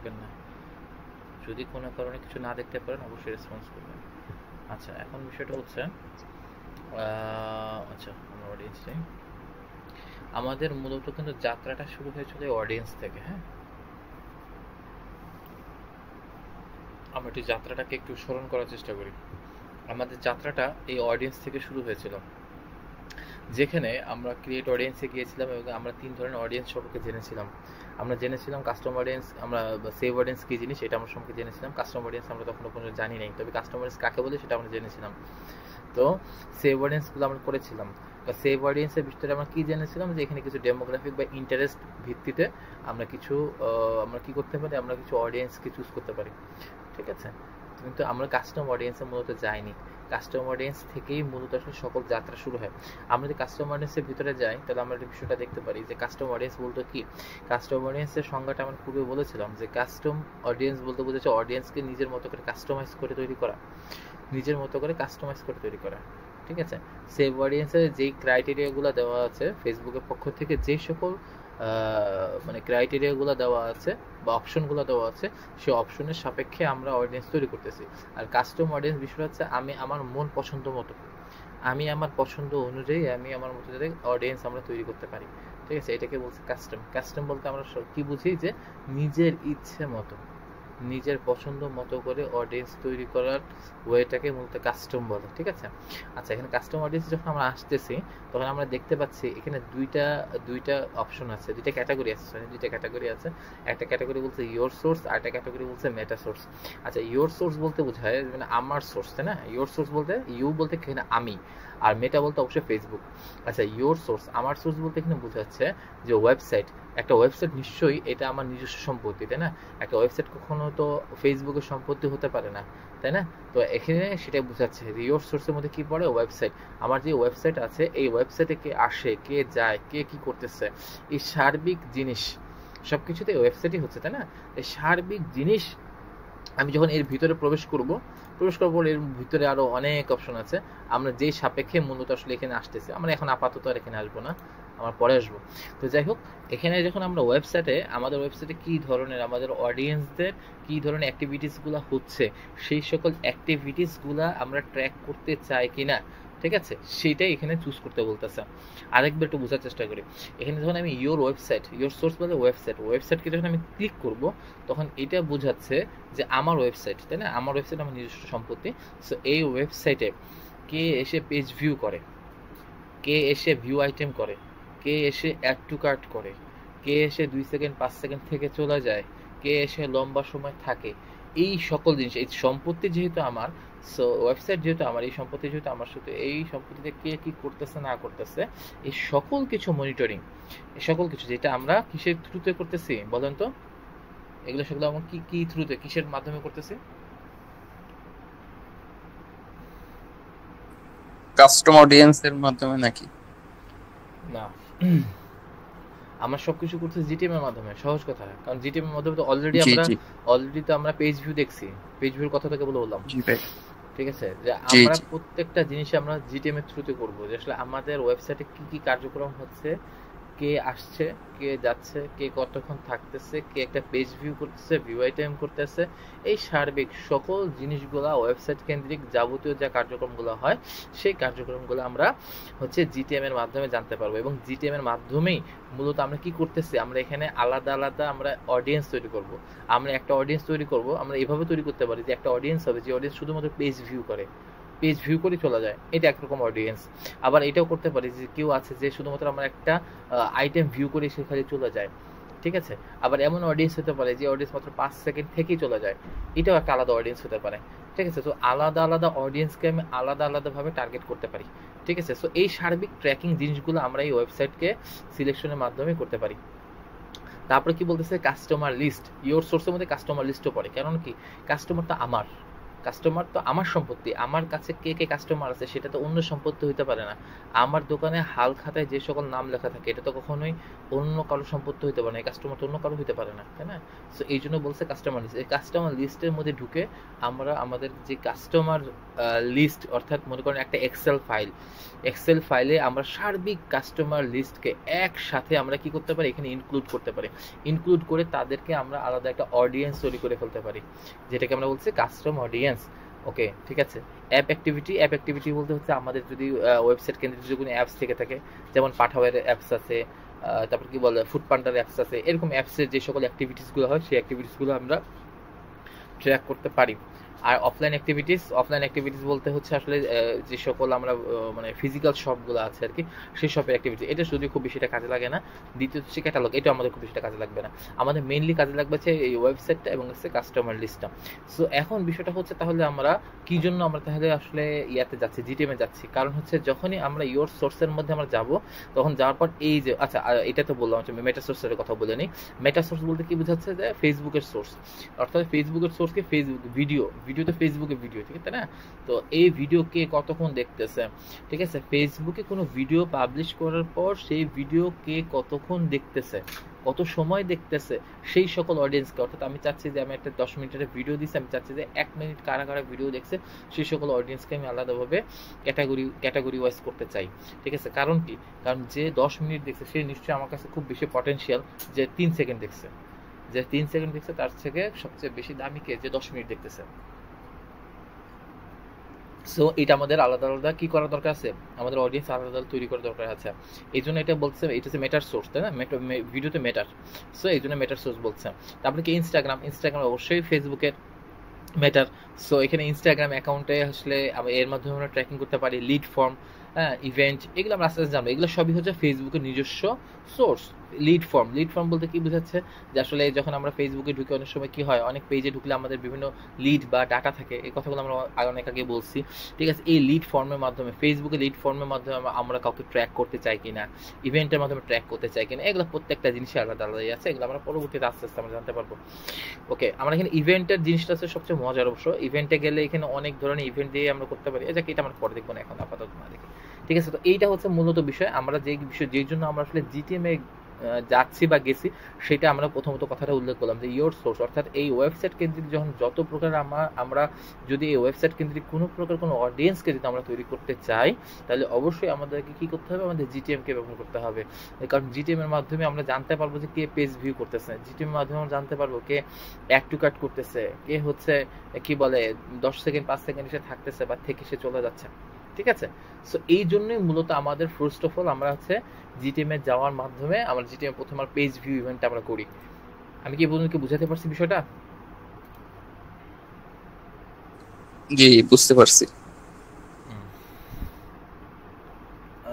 থাকবেন না। যদি কোনো কারণে কিছু না দেখতে পারেন অবশ্যই রেসপন্স করবেন। আচ্ছা, এখন বিষয়টা হচ্ছে আচ্ছা, আমরা অডিয়েন্স চাই। আমাদের মূলত কিন্তু যাত্রাটা শুরু হয়েছিল অডিয়েন্স থেকে। হ্যাঁ, আমরা একটু যাত্রাটাকে একটু স্মরণ করার চেষ্টা করি। আমাদের যাত্রাটা এই অডিয়েন্স থেকে শুরু হয়েছিল, যেখানে আমরা ক্রিয়েট অডিয়েন্সে গিয়েছিলাম এবং আমরা 3 ধরনের অডিয়েন্স সম্পর্কে জেনেছিলাম। আমরা জেনেছিলাম কাস্টম অডিয়েন্স, আমরা সেভ অডিয়েন্স কী জিনিস এটা আমরা সম্পর্কে জেনেছিলাম। কাস্টম অডিয়েন্স আমরা তখন পর্যন্ত জানি নাই, তবে কাস্টম অডিয়েন্স কাকে বলে সেটা আমরা জেনেছিলাম। তো সেভ অডিয়েন্সগুলো আমরা করেছিলাম। তো সেভ অডিয়েন্সের ভিতরে আমরা কী জেনেছিলাম, যে এখানে কিছু ডেমোগ্রাফিক বা ইন্টারেস্ট ভিত্তিতে আমরা কিছু আমরা কী করতে পারি, আমরা কিছু অডিয়েন্সকে চুজ করতে পারি। ঠিক আছে, কিন্তু আমরা কাস্টম অডিয়েন্সে মূলত যাইনি। কাস্টম অডিয়েন্স থেকেই মূলত আসলে সকল যাত্রা শুরু হয়। আমরা যদি কাস্টম অডিয়েন্সের ভিতরে যাই তাহলে আমরা এই বিষয়টা দেখতে পারি যে কাস্টম অডিয়েন্স বলতে কি। কাস্টম অডিয়েন্সের সংজ্ঞাটা আমরা পূর্বে বলেছিলাম যে কাস্টম অডিয়েন্স বলতে বোঝাচ্ছে অডিয়েন্সকে নিজের মতো করে কাস্টমাইজ করে তৈরি করা, নিজের মতো করে কাস্টমাইজ করে তৈরি করা। ঠিক আছে, সেভ অডিয়েন্সের যেই ক্রাইটেরিয়াগুলো দেওয়া আছে ফেসবুকের পক্ষ থেকে, যে সকল মানে ক্রাইটেরিয়াগুলো দেওয়া আছে বা অপশনগুলো দেওয়া আছে, সেই অপশনের সাপেক্ষে আমরা অডিয়েন্স তৈরি করতেছি। আর কাস্টম অডিয়েন্স বিষয়টা হচ্ছে আমি আমার মন পছন্দ মতো, আমি আমার পছন্দ অনুযায়ী আমি আমার মতো যাতে অডিয়েন্স আমরা তৈরি করতে পারি। ঠিক আছে, এটাকে বলছে কাস্টম। কাস্টম বলতে আমরা কি বুঝি, যে নিজের ইচ্ছে মতো, নিজের পছন্দ মতো করে অডিয়েন্স তৈরি করার ওয়েটাকে মূলত কাস্টম বলে। ঠিক আছে, আচ্ছা, এখানে কাস্টম অডিয়েন্স যখন আমরা আসতেছি তখন আমরা দেখতে পাচ্ছি এখানে দুইটা অপশন আছে, দুইটা ক্যাটাগরি আছে, দুইটা ক্যাটাগরি আছে। একটা ক্যাটাগরি বলছে ইয়োর সোর্স, আর একটা ক্যাটাগরি বলছে মেটা সোর্স। আচ্ছা, ইয়োর সোর্স বলতে বোঝায় মানে আমার সোর্স, তাই না? ইয়োর সোর্স বলতে ইউ বলতে এখানে আমি, আর মেটা বলতে অবশ্যই ফেসবুক। আচ্ছা, ইয়োর সোর্স, আমার সোর্স বলতে এখানে বোঝাচ্ছে যে ওয়েবসাইট। একটা ওয়েবসাইট নিশ্চয়ই এটা আমার নিজস্ব সম্পত্তি, তাই না? একটা ওয়েবসাইট কখনো তো ফেসবুকের সম্পত্তি হতে পারে না, তাই না? তো এখানে সেটাই বোঝাচ্ছে রিওর সোর্সের মধ্যে কি পড়ে, ওয়েবসাইট। আমার যে ওয়েবসাইট আছে এই ওয়েবসাইটে কে আসে, কে যায়, কে কি করতেছে, এই সার্বিক জিনিস সবকিছুতে ওয়েবসাইটই হচ্ছে, তাই না? এই সার্বিক জিনিস আমি যখন এর ভিতরে প্রবেশ করার পর এর ভিতরে আরো অনেক অপশন আছে, আমরা যেই সাপেক্ষে মূলত আসলে এখানে আসতেছি। আমরা এখন আপাতত আর এখানে আসবো না, আমরা পরে আসবো। তো যাই হোক, এখানে যখন আমরা আমাদের ওয়েবসাইটে কি ধরনের আমাদের অডিয়েন্সদের কি ধরনের অ্যাক্টিভিটিসগুলো হচ্ছে, সেই সকল অ্যাক্টিভিটিসগুলো আমরা ট্র্যাক করতে চাই কিনা, ঠিক আছে, সেইটাই এখানে চুজ করতে বলতেছে। আরেকবার একটু বোঝার চেষ্টা করি। এখানে যখন আমি ইয়োর ওয়েবসাইট, ইয়োর সোর্স বলে ওয়েবসাইটকে যখন আমি ক্লিক করব, তখন এটা বোঝাচ্ছে যে আমার ওয়েবসাইট, তাই না? আমার ওয়েবসাইট আমার নিজস্ব সম্পত্তি। সো এই ওয়েবসাইটে কে এসে পেজ ভিউ করে, কে এসে ভিউ আইটেম করে, কে এসে অ্যাড টু কার্ট করে, কে এসে 2 সেকেন্ড 5 সেকেন্ড থেকে চলে যায়, কে এসে লম্বা সময় থাকে, এই সকল জিনিস, এই সম্পত্তি যেহেতু আমার, সো ওয়েবসাইট যেহেতু আমার, এই সম্পত্তি যেহেতু আমার, শুধু এই সম্পত্তিতে কে কি করতেছে না করতেছে, এই সকল কিছু মনিটরিং, এই সকল কিছু যেটা আমরা কিসের থ্রুতে করতেছি বলেন তো? এগুলো সেগুলো আমরা কি কি থ্রুতে, কিসের মাধ্যমে করতেছি? কাস্টম অডিয়েন্স এর মাধ্যমে নাকি? না, আমরা সবকিছু করতেছি জিটিএম এর মাধ্যমে। সহজ কথা, কারণ জিটিএম এর মাধ্যমে তো জি জি অলরেডি তো আমরা পেজ ভিউ দেখছি। পেজ ভিউর কথা থেকে বললাম, জি ভাই। ঠিক আছে, যে জি আমরা জি প্রত্যেকটা জিনিসে আমরা জিটিএম এর থ্রুতে করবো, যে আসলে আমাদের ওয়েবসাইটে কি কি কার্যক্রম হচ্ছে, কে আসছে, কে যাচ্ছে, কে কতক্ষণ থাকতেছে, কে একটা পেজ ভিউ করতেছে, ভিউ আইটেম করতেছে, এই সার্বিক সকল জিনিসগুলা ওয়েবসাইট কেন্দ্রিক যাবতীয় যে কার্যক্রমগুলো হয়, সেই কার্যক্রমগুলো আমরা হচ্ছে জিটিএম এর মাধ্যমে জানতে পারবো। এবং জিটিএম এর মাধ্যমেই মূলত আমরা কি করতেছি, আমরা এখানে আলাদা আলাদা আমরা অডিয়েন্স তৈরি করব। আমরা একটা অডিয়েন্স তৈরি করব, আমরা এভাবে তৈরি করতে পারি যে একটা অডিয়েন্স হবে যে অডিয়েন্স শুধুমাত্র পেজ ভিউ করে, পেজ ভিউ করে চলে যায়, এটা একরকম অডিয়েন্স। আবার এটাও করতে পারি যে কেউ আছে যে শুধুমাত্র আমার একটা আইটেম ভিউ করে সে খালি চলে যায়, ঠিক আছে। আবার এমন অডিয়েন্স হতে পারে যে অডিয়েন্স মাত্র 5 সেকেন্ড থেকেই চলে যায়, এটাও একটা আলাদা অডিয়েন্স হতে পারে, ঠিক আছে। তো আলাদা আলাদা অডিয়েন্সকে আমি আলাদা আলাদাভাবে টার্গেট করতে পারি, ঠিক আছে। সো এই সার্বিক ট্র্যাকিং জিনিসগুলো আমরা এই ওয়েবসাইটকে সিলেকশনের মাধ্যমে করতে পারি। তারপরে কি বলতেছে, কাস্টমার লিস্ট। ইওর সোর্সের মধ্যে কাস্টমার লিস্টও পড়ে, কারণ কি, কাস্টমার তো আমার, কাস্টমার তো আমার সম্পত্তি, আমার কাছে কে কে কাস্টমার আছে সেটা তো অন্য সম্পত্তি হইতে পারে না। আমার দোকানে হাল খাতায় যে সকল নাম লেখা থাকে এটা তো কখনোই অন্য কারো সম্পত্তি হইতে পারে না, এই কাস্টমার তো অন্য কারো হইতে পারে না, তাই না? সো এই জন্য বলছে কাস্টমার লিস্ট। এই কাস্টমার লিস্টের মধ্যে ঢুকে আমরা আমাদের যে কাস্টমার লিস্ট, অর্থাৎ মনে করেন একটা এক্সেল ফাইলে আমরা সার্বিক কাস্টমার লিস্টকে একসাথে আমরা কি করতে পারি, এখানে ইনক্লুড করতে পারি। ইনক্লুড করে তাদেরকে আমরা আলাদা একটা অডিয়েন্স তৈরি করে ফেলতে পারি, যেটাকে আমরা বলছি কাস্টম অডিয়েন্স। ওকে, ঠিক আছে। অ্যাপ অ্যাক্টিভিটি বলতে হচ্ছে আমাদের যদি ওয়েবসাইট কেন্দ্রিক যদি কোনো অ্যাপস থেকে থাকে, যেমন পাঠাওয়ের অ্যাপস আছে, তারপর কি বলে ফুড পান্ডার অ্যাপস আছে, এরকম অ্যাপসের যে সকল অ্যাক্টিভিটিসগুলো হয় সেই অ্যাক্টিভিটিসগুলো আমরা ট্র্যাক করতে পারি। আর অফলাইন অ্যাক্টিভিটিস বলতে হচ্ছে আসলে যে সকল আমরা মানে ফিজিক্যাল শপগুলো আছে আর কি, সেই শপের অ্যাক্টিভিটি। এটা শুধু খুব বেশিটা কাজে লাগে না। দ্বিতীয়ত হচ্ছে ক্যাটালগ, এটা আমাদের খুব বেশিটা কাজে লাগবে না। আমাদের মেইনলি কাজে লাগবে হচ্ছে এই ওয়েবসাইটটা এবং হচ্ছে কাস্টমার লিস্টটা। সো এখন বিষয়টা হচ্ছে তাহলে আমরা কি জন্য আমরা তাহলে আসলে ইয়াতে যাচ্ছি, জিটিএমে যাচ্ছি? কারণ হচ্ছে যখনই আমরা ইয়োর সোর্সের মধ্যে আমরা যাব, তখন যাওয়ার পর এই যে আচ্ছা এটা তো বললাম হচ্ছে মেটা সোর্সের কথা বলে নিই। মেটা সোর্স বলতে কি বোঝাচ্ছে, যে ফেসবুকের সোর্স, অর্থাৎ ফেসবুকের সোর্সকে ফেসবুক ভিডিও তো ফেসবুকে ভিডিও, ঠিক আছে না? তো এই ভিডিও কে কতক্ষণ দেখতেছে, ঠিক আছে? ফেসবুকে কোনো ভিডিও পাবলিশ করার পর সেই ভিডিও কে কতক্ষণ দেখতেছে, কত সময় দেখতেছে, সেই সকল অডিয়েন্সকে, অর্থাৎ আমি চাচ্ছি যে আমি একটা 10 মিনিটের ভিডিও দিচ্ছি, আমি চাচ্ছি যে 1 মিনিট কারা কারা ভিডিও দেখছে সেই সকল অডিয়েন্সকে আমি আলাদাভাবে ক্যাটাগরি ওয়াইজ করতে চাই, ঠিক আছে? কারণ কি, কারণ যে 10 মিনিট দেখছে সে নিশ্চয়ই আমার কাছে খুব বেশি পটেনশিয়াল যে 3 সেকেন্ড দেখছে, তার থেকে সবচেয়ে বেশি দামি কে, যে 10 মিনিট দেখতেছে। সো এটা আমাদের আলাদা আলাদা কি করা দরকার আছে, আমাদের অডিয়েন্স আলাদা আলাদা তৈরি করা দরকার আছে। এই জন্য এটা বলছে, এটা হচ্ছে মেটার সোর্স, তাই না? ভিডিওতে মেটার, সো এই জন্য মেটার সোর্স বলছে। তারপরে কি ইনস্টাগ্রাম অবশ্যই ফেসবুকের মেটার। সো এখানে ইনস্টাগ্রাম অ্যাকাউন্টে আসলে এর মাধ্যমে আমরা ট্র্যাকিং করতে পারি লিড ফর্ম, হ্যাঁ, ইভেন্ট, এগুলো আমরা আস্তে আস্তে জানবো। এগুলো সবই হচ্ছে ফেসবুকের নিজস্ব সোর্স। লিড ফর্ম বলতে কি বোঝাচ্ছে, যে আসলে যখন আমরা ফেসবুকে ঢুকে অনেক সময় কি হয়, অনেক পেজে ঢুকলে আমাদের বিভিন্ন লিড বা ডাটা থাকে, এই কথাগুলো আমরা অনেক আগে বলছি, ঠিক আছে? এই লিড ফর্মের মাধ্যমে, ফেসবুকে লিড ফর্মের মাধ্যমে আমরা কাউকে ট্র্যাক করতে চাই কিনা, ইভেন্টের মাধ্যমে ট্র্যাক করতে চাই কিনা, এগুলো প্রত্যেকটা জিনিসই আলাদা আলাদাই আছে। এগুলো আমরা পরবর্তীতে আস্তে আস্তে আমরা জানতে পারবো। ওকে, আমরা এখানে ইভেন্টের জিনিসটা হচ্ছে সবচেয়ে মজার অবশ্য। ইভেন্টে গেলে এখানে অনেক ধরনের ইভেন্ট দিয়ে আমরা করতে পারি, এটা আমরা পরে দেখবো না, এখন আপাতত না দেখি, ঠিক আছে? তো এইটা হচ্ছে মূলত বিষয়। আমরা যেই জন্য আমরা আসলে জিটিএমে যাচ্ছি বা গেছি, সেটা আমরা প্রথমত কথাটা উল্লেখ করলাম, যে ইয়োর সোর্স, অর্থাৎ এই ওয়েবসাইট কেন্দ্রিক যখন যত প্রকার আমরা যদি এই ওয়েবসাইট কেন্দ্রিক কোনো প্রকার কোনো অডিয়েন্সকে যদি আমরা তৈরি করতে চাই, তাহলে অবশ্যই আমাদেরকে কি করতে হবে, আমাদের জিটিএম কে ব্যবহার করতে হবে। কারণ জিটিএম এর মাধ্যমে আমরা জানতে পারবো যে কে পেজ ভিউ করতেছে, জিটিএম এর মাধ্যমে আমরা জানতে পারবো কে অ্যাড টু কাট করতেছে, কে হচ্ছে কি বলে 10 সেকেন্ড 5 সেকেন্ড এসে থাকতেছে বা থেকে সে চলে যাচ্ছে, ঠিক আছে? সো এই জন্যই মূলত আমাদের ফার্স্ট অফ অল আমরা হচ্ছে জিটিএম এ যাওয়ার মাধ্যমে আমরা জিটিএম প্রথম আর পেজ ভিউ ইভেন্ট আমরা করি। আমি কি বন্ধুকে বুঝাতে পারছি বিষয়টা? জি, বুঝতে পারছি।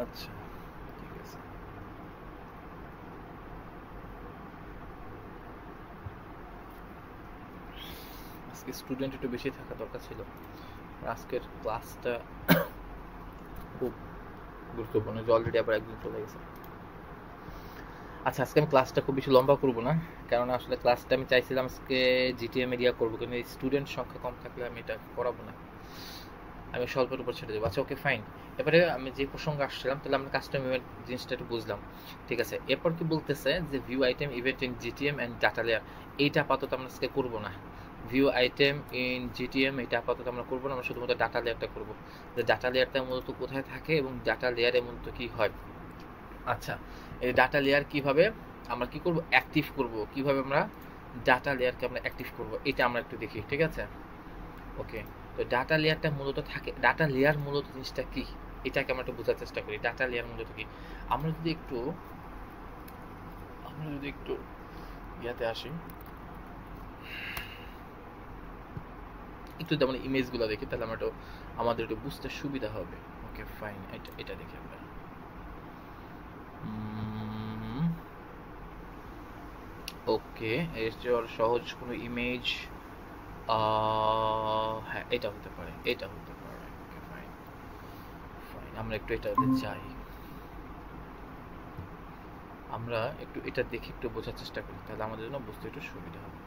আচ্ছা, ঠিক আছে। আজকে স্টুডেন্ট একটু বেশি থাকা দরকার ছিল, আজকের ক্লাসটা খুব গুরুত্বপূর্ণ, যে অলরেডি আবার একদিন চলে গেছে। আচ্ছা, আজকে আমি ক্লাসটা খুব বেশি লম্বা করবো না, কারণ আসলে ক্লাসটা আমি চাইছিলাম আজকে জিটিএম এরিয়া করবো, কিন্তু এই স্টুডেন্ট সংখ্যা কম থাকলে আমি এটা করাবো না, আমি স্বল্পের উপর ছেড়ে দেবো। আচ্ছা, ওকে, ফাইন। এবারে আমি যে প্রসঙ্গে আসছিলাম, তাহলে আমরা কাস্টম ইভেন্ট জিনিসটা একটু বুঝলাম, ঠিক আছে? এরপর কি বলতেছে, যে view item event in GTM and data layer, এইটা আপাতত আমরা আজকে করবো না। ভিউ আইটেম ইন জিটিএম এটা আপাতত আমরা করবো না, আমরা শুধুমাত্র ডাটা লেয়ারটা করবো, যে ডাটা লেয়ারটা মূলত কোথায় থাকে এবং ডাটা লেয়ারে মূলত কি হয়। আচ্ছা, এই ডাটা লেয়ার কিভাবে আমরা কি করব, অ্যাক্টিভ করব, কিভাবে আমরা ডাটা লেয়ারকে আমরা অ্যাক্টিভ করব, এটা আমরা একটু দেখি, ঠিক আছে? ওকে, তো ডাটা লেয়ারটা মূলত থাকে, ডাটা লেয়ার মূলত জিনিসটা কি, এটাকে আমরা একটু বোঝার চেষ্টা করি। ডাটা লেয়ার মূলত কি, আমরা যদি একটু ইয়াতে আসি, একটু যেমন ইমেজগুলো দেখি, তাহলে আমরা একটু আমাদের একটু বুঝতে সুবিধা হবে। ওকে, ফাইন, এটা দেখি আমরা। ওকে, এর চেয়ে সহজ কোনো ইমেজ, হ্যাঁ, এটা হতে পারে। ওকে, ফাইন, আমরা একটু এটাতে যাই, আমরা একটু এটা দেখে একটু বোঝার চেষ্টা করি, তাহলে আমাদের জন্য বুঝতে একটু সুবিধা হবে।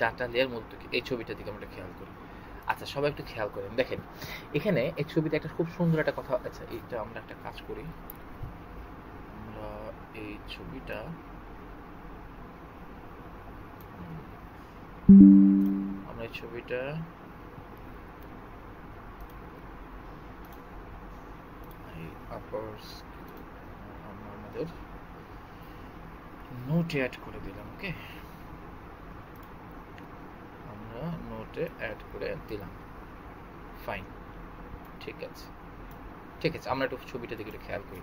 ডাটা লেয়ার মূলত কি, এই ছবিটা দিকে আমরা খেয়াল করি। আচ্ছা সবাই একটু খেয়াল করেন, দেখেন এখানে এই ছবিতে একটা খুব সুন্দর একটা কথা। আচ্ছা এইটা আমরা একটা কাজ করি, আমরা এই ছবিটা আমরা এই ছবিটা আমরা আমাদের নোটে অ্যাড করে দিলাম। ওকে, আমরা নোটে অ্যাড করে দিলাম, ফাইন, ঠিক আছে ঠিক আছে। আমরা একটু ছবিটা দিকে একটু খেয়াল করি।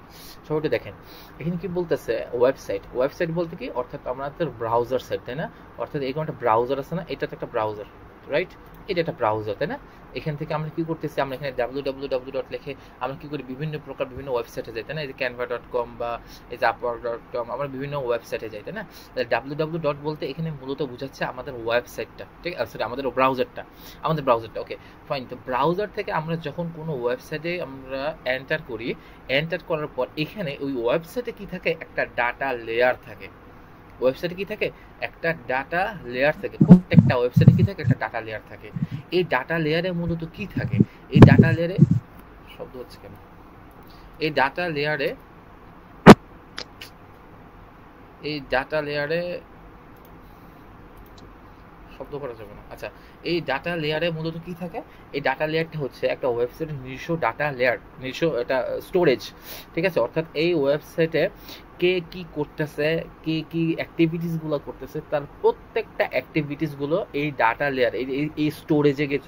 ছবিটা দেখেন এখানে কি বলতেছে, ওয়েবসাইট। ওয়েবসাইট বলতে কি, অর্থাৎ আমাদের ব্রাউজার সাইট, তাই না? অর্থাৎ এরকম একটা ব্রাউজার আছে না, এটা তো একটা ব্রাউজার, রাইট? এটা একটা ব্রাউজার, তাই না? এখান থেকে আমরা কি করতেছি, আমরা এখানে www লিখে আমরা কি করি, বিভিন্ন প্রকার বিভিন্ন ওয়েবসাইটে যাই, তাই না? এই যে canva.com বা এই যে upwork.com, আমরা বিভিন্ন ওয়েবসাইটে যাই, তাই না? www বলতে এখানে মূলত বোঝাচ্ছে আমাদের ওয়েবসাইটটা, ঠিক আছে, আমাদের ব্রাউজারটা। Okay fine. তো ব্রাউজার থেকে আমরা যখন কোনো ওয়েবসাইটে আমরা এন্টার করি, এন্টার করার পর এখানে ওই ওয়েবসাইটে কি থাকে, একটা ডাটা লেয়ার থাকে। ওয়েবসাইটে কি থাকে, একটা ডাটা লেয়ার থাকে। প্রত্যেকটা ওয়েবসাইটে কি থাকে, একটা ডাটা লেয়ার থাকে। এই ডাটা লেয়ারে মূলত কি থাকে, এই ডাটা লেয়ারে শব্দ হচ্ছে কেন, এই ডাটা লেয়ারে শব্দ করা যাবে না। আচ্ছা, এই ডাটা লেয়ারে মূলত কি থাকে, এই ডাটা লেয়ারটা হচ্ছে একটা ওয়েবসাইটের নিজস্ব ডাটা লেয়ার, নিজস্ব একটা স্টোরেজ, ঠিক আছে? অর্থাৎ এই ওয়েবসাইটে কে কি করতেছে, কে কি অ্যাক্টিভিটিসগুলো করতেছে, তার প্রত্যেকটা অ্যাক্টিভিটিসগুলো এই ডাটা লেয়ার, এই স্টোরেজে গিয়ে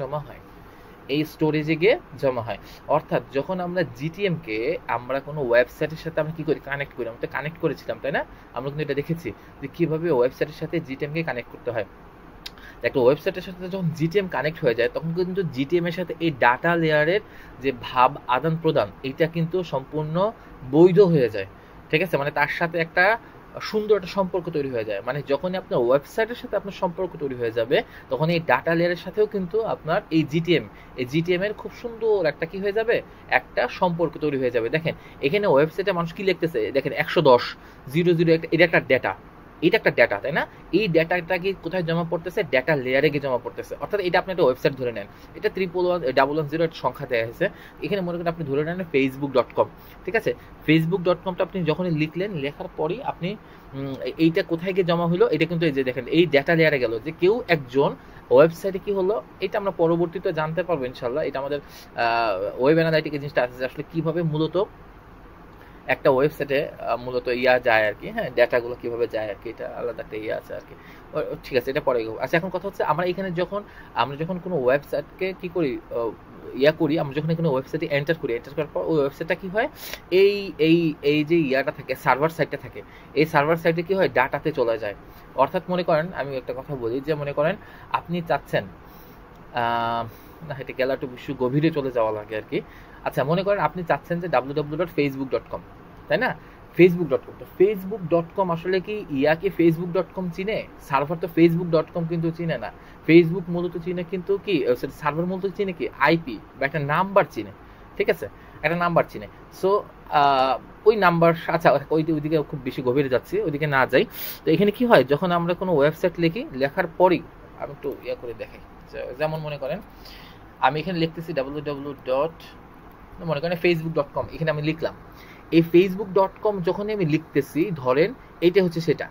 জমা হয়। অর্থাৎ যখন আমরা জিটিএমকে আমরা কোনো ওয়েবসাইটের সাথে আমরা কি করি, কানেক্ট করি। আমরা তো কানেক্ট করেছিলাম, তাই না? আমরা কিন্তু এটা দেখেছি যে কিভাবে ওয়েবসাইটের সাথে জিটিএমকে কানেক্ট করতে হয়। একটা ওয়েবসাইটের সাথে যখন জিটিএম কানেক্ট হয়ে যায়, তখন কিন্তু জিটিএম এর সাথে এই ডাটা লেয়ারের যে ভাব আদান প্রদান, এটা কিন্তু সম্পূর্ণ বৈধ হয়ে যায়, ঠিক আছে? মানে তার সাথে একটা সুন্দর একটা সম্পর্ক তৈরি হয়ে যায়। মানে যখনই আপনার ওয়েবসাইটের সাথে আপনার সম্পর্ক তৈরি হয়ে যাবে, তখন এই ডাটা লেয়ারের সাথেও কিন্তু আপনার এই জিটিএম এর খুব সুন্দর একটা কি হয়ে যাবে, একটা সম্পর্ক তৈরি হয়ে যাবে। দেখেন এখানে ওয়েবসাইটে মানুষ কি লিখতেছে, দেখেন 110.0.0, এটা একটা ডেটা, তাই না? এই ডেটাটা কি কোথায় জমা পড়তেছে, ডেটা লেয়ারে গিয়ে জমা পড়তেছে। অর্থাৎ এটা আপনি একটা ওয়েবসাইট ধরে নেন, এটা 11110 একটা সংখ্যা দেওয়া হয়েছে। এখানে মনে করেন আপনি ধরে নেন facebook.com, ঠিক আছে? facebook.comটা আপনি যখনই লিখলেন, লেখার পরই আপনি এইটা কোথায় গিয়ে জমা হলো, এটা কিন্তু এই যে দেখেন এই ডেটা লেয়ারে গেল, যে কেউ একজন ওয়েবসাইটে কি হলো, এটা আমরা পরবর্তীতে জানতে পারবো ইনশাল্লাহ। এটা আমাদের ওয়েব অ্যানালাইটিক জিনিসটা আছে, আসলে কিভাবে মূলত একটা ওয়েবসাইটে মূলত যায় আর কি, হ্যাঁ, ডেটাগুলো কিভাবে যায় আর কি, এটা আলাদা একটা আছে আর কি। ঠিক আছে, এটা পরে। আচ্ছা, এখন কথা হচ্ছে আমরা এখানে আমরা যখন কোনো ওয়েবসাইটকে কি করি, করি, আমরা যখন কোনো ওয়েবসাইটে এন্টার করার পর ওই ওয়েবসাইটটা কি হয়, এই এই এই যে থাকে, সার্ভার সাইটটা থাকে, এই সার্ভার সাইটে কি হয়, ডাটাতে চলে যায়। অর্থাৎ মনে করেন, আমি একটা কথা বলি, যে মনে করেন আপনি চাচ্ছেন, না এটা গেলা একটু বেশি গভীরে চলে যাওয়া লাগে আর কি। আচ্ছা, মনে করেন আপনি চাচ্ছেন যে www.facebook.com, তাই না? facebook.com, তো facebook.com আসলে কি facebook.com চিনে? সার্ভার তো facebook.com কিন্তু চিনে না। ফেসবুক মূলত চিনে কিন্তু কি, সার্ভার মূলত চিনে কি, আইপি বা একটা নাম্বার চিনে, ঠিক আছে? একটা নাম্বার চিনে। সো ওই নাম্বার, আচ্ছা ওইদিকে খুব বেশি গভীরে যাচ্ছি, ওইদিকে না যাই। তো এখানে কি হয়, যখন আমরা কোনো ওয়েবসাইট লিখি, লেখার পরই আমি একটু করে দেখাই। যেমন মনে করেন আমি এখানে লিখতেছি মনে করেন facebook.com, এখানে আমি লিখলাম। এই facebook.com যখনই আমি লিখতেছি, ধরেন এইটা হচ্ছে সেটা,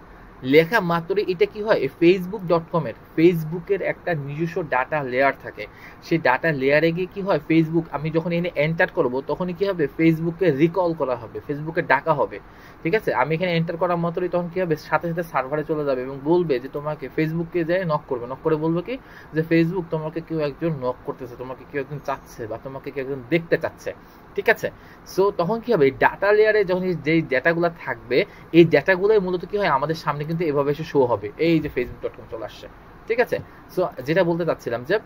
লেখা মাত্রই এটা কি হয়, facebook.com ফেসবুকের একটা নিজস্ব ডাটা লেয়ার থাকে। সেই ডাটা লেয়ারে গিয়ে কি হয়, ফেসবুক আমি যখন এখানে এন্টার করব, তখনই কি হবে, ফেসবুককে রিকল করা হবে, ফেসবুকে ডাকা হবে, ঠিক আছে? আমি এখানে এন্টার করার মাত্রই তখন কি হবে, সাথে সাথে সার্ভারে চলে যাবে এবং বলবে যে তোমাকে, ফেসবুককে যায় নক করে বলবে কি, যে ফেসবুক তোমাকে কেউ একজন নক করতেছে, তোমাকে কেউ একজন চাচ্ছে, বা তোমাকে কেউ একজন দেখতে চাচ্ছে, ঠিক আছে? সো তখন কি হবে, ডাটা লেয়ারে যখন যেই ডেটাগুলো থাকবে, এই ডেটাগুলোই মূলত কি হয়, আমাদের সামনে কিন্তু এভাবে এসে শো হবে, এই যে facebook.com চলে আসছে, ঠিক আছে? সো যেটা বলতে চাচ্ছিলাম, যে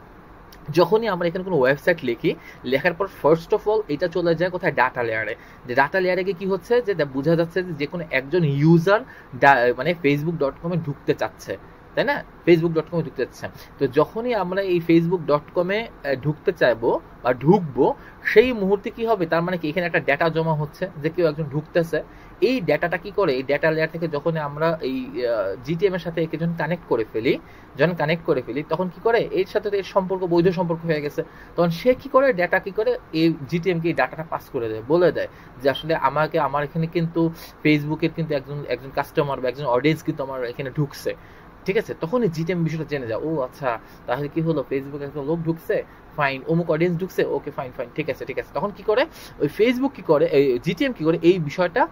যখনই আমরা এখানে কোনো ওয়েবসাইট লিখি, লেখার পর ফার্স্ট অফ অল এটা চলে যায় কোথায়, ডাটা লেয়ারে। যে ডাটা লেয়ারে গিয়ে কি হচ্ছে, যে বোঝা যাচ্ছে যে কোনো একজন ইউজার মানে facebook.com ঢুকতে চাচ্ছে, তাই না? facebook.com ঢুকতে চাচ্ছেন। তো যখনই আমরা এই facebook.com ঢুকতে চাইবো বা ঢুকবো, সেই মুহূর্তে কি হবে, তার মানে কি এখানে একটা ডেটা জমা হচ্ছে যে কেউ একজন ঢুকতেছে। এই ডেটাটা কি করে, এই ডেটা লেয়ার থেকে যখন আমরা এই জিটিএম এর সাথে একে যখন কানেক্ট করে ফেলি, তখন কি করে, এর সাথে এর সম্পর্ক বৈধ সম্পর্ক হয়ে গেছে। তখন সে কি করে, ডেটা কি করে, এই জিটিএম কে এই ডাটাটা পাস করে দেয়, বলে দেয় যে আসলে আমার এখানে কিন্তু ফেসবুকের কিন্তু একজন কাস্টমার বা একজন অডিয়েন্স কিন্তু আমার এখানে ঢুকছে। ঠিক আছে, তখনই জিটিএম বিষয়টা জেনে যায়, ও আচ্ছা তাহলে কি হলো, ফেসবুকে একটা লোক ঢুকছে, ফাইন, অমুক অডিয়েন্স ঢুকছে, ওকে ফাইন, ঠিক আছে। তখন কি করে, ওই ফেসবুক কি করে, এই জিটিএম কি করে, এই বিষয়টা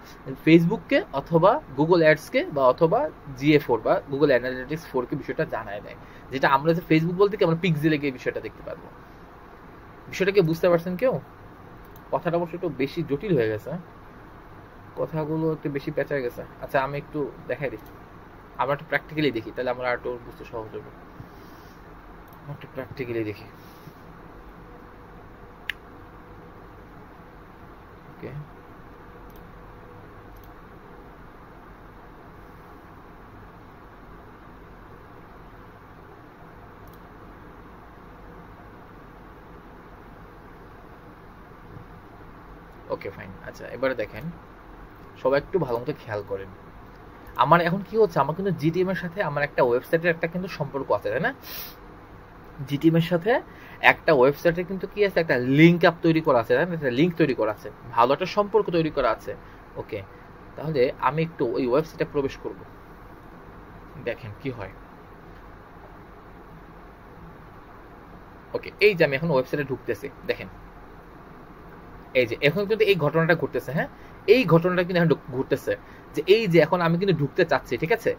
ফেসবুককে অথবা গুগল অ্যাডসকে বা অথবা GA4 বা গুগল অ্যানালিটিক্স 4 কে বিষয়টা জানায় দেয়। যেটা আমরা যে ফেসবুক বলতে কি আমরা পিক্সেলে গিয়ে বিষয়টা দেখতে পারবো। বিষয়টা কি বুঝতে পারছেন কেউ? কথাটা অবশ্য একটু বেশি জটিল হয়ে গেছে, কথাগুলো একটু বেশি পেঁচা গেছে। আচ্ছা আমি একটু দেখাই দিই, আমরা একটু প্র্যাকটিক্যালি দেখি, তাহলে আমরা একটু বুঝতে সহজ হবে। একটু প্র্যাকটিক্যালি দেখি। ওকে, ওকে ফাইন। আচ্ছা এবারে দেখেন, সবাই একটু ভালো মতো খেয়াল করেন। আমার এখন কি হচ্ছে, আমার কিন্তু জিটিএম এর সাথে আমার একটা ওয়েবসাইটের একটা কিন্তু সম্পর্ক আছে, তাই না? জিটিএম এর সাথে একটা ওয়েবসাইটে কিন্তু কি আছে, একটা লিঙ্ক আপ তৈরি করা আছে, তাই না? একটা লিঙ্ক তৈরি করা আছে, ভালো একটা সম্পর্ক তৈরি করা আছে। ওকে, তাহলে আমি একটু ওই ওয়েবসাইটে প্রবেশ করব, দেখেন কি হয়। ওকে, এই যে আমি এখন ওয়েবসাইটে ঢুকতেছি, দেখেন এই যে এখন কিন্তু এই ঘটনাটা ঘটতেছে। হ্যাঁ, এই ঘটনাটা কিন্তু এখন ঘটতেছে যে এই যে এখন আমি কিন্তু ঢুকতে চাচ্ছি, ঠিক আছে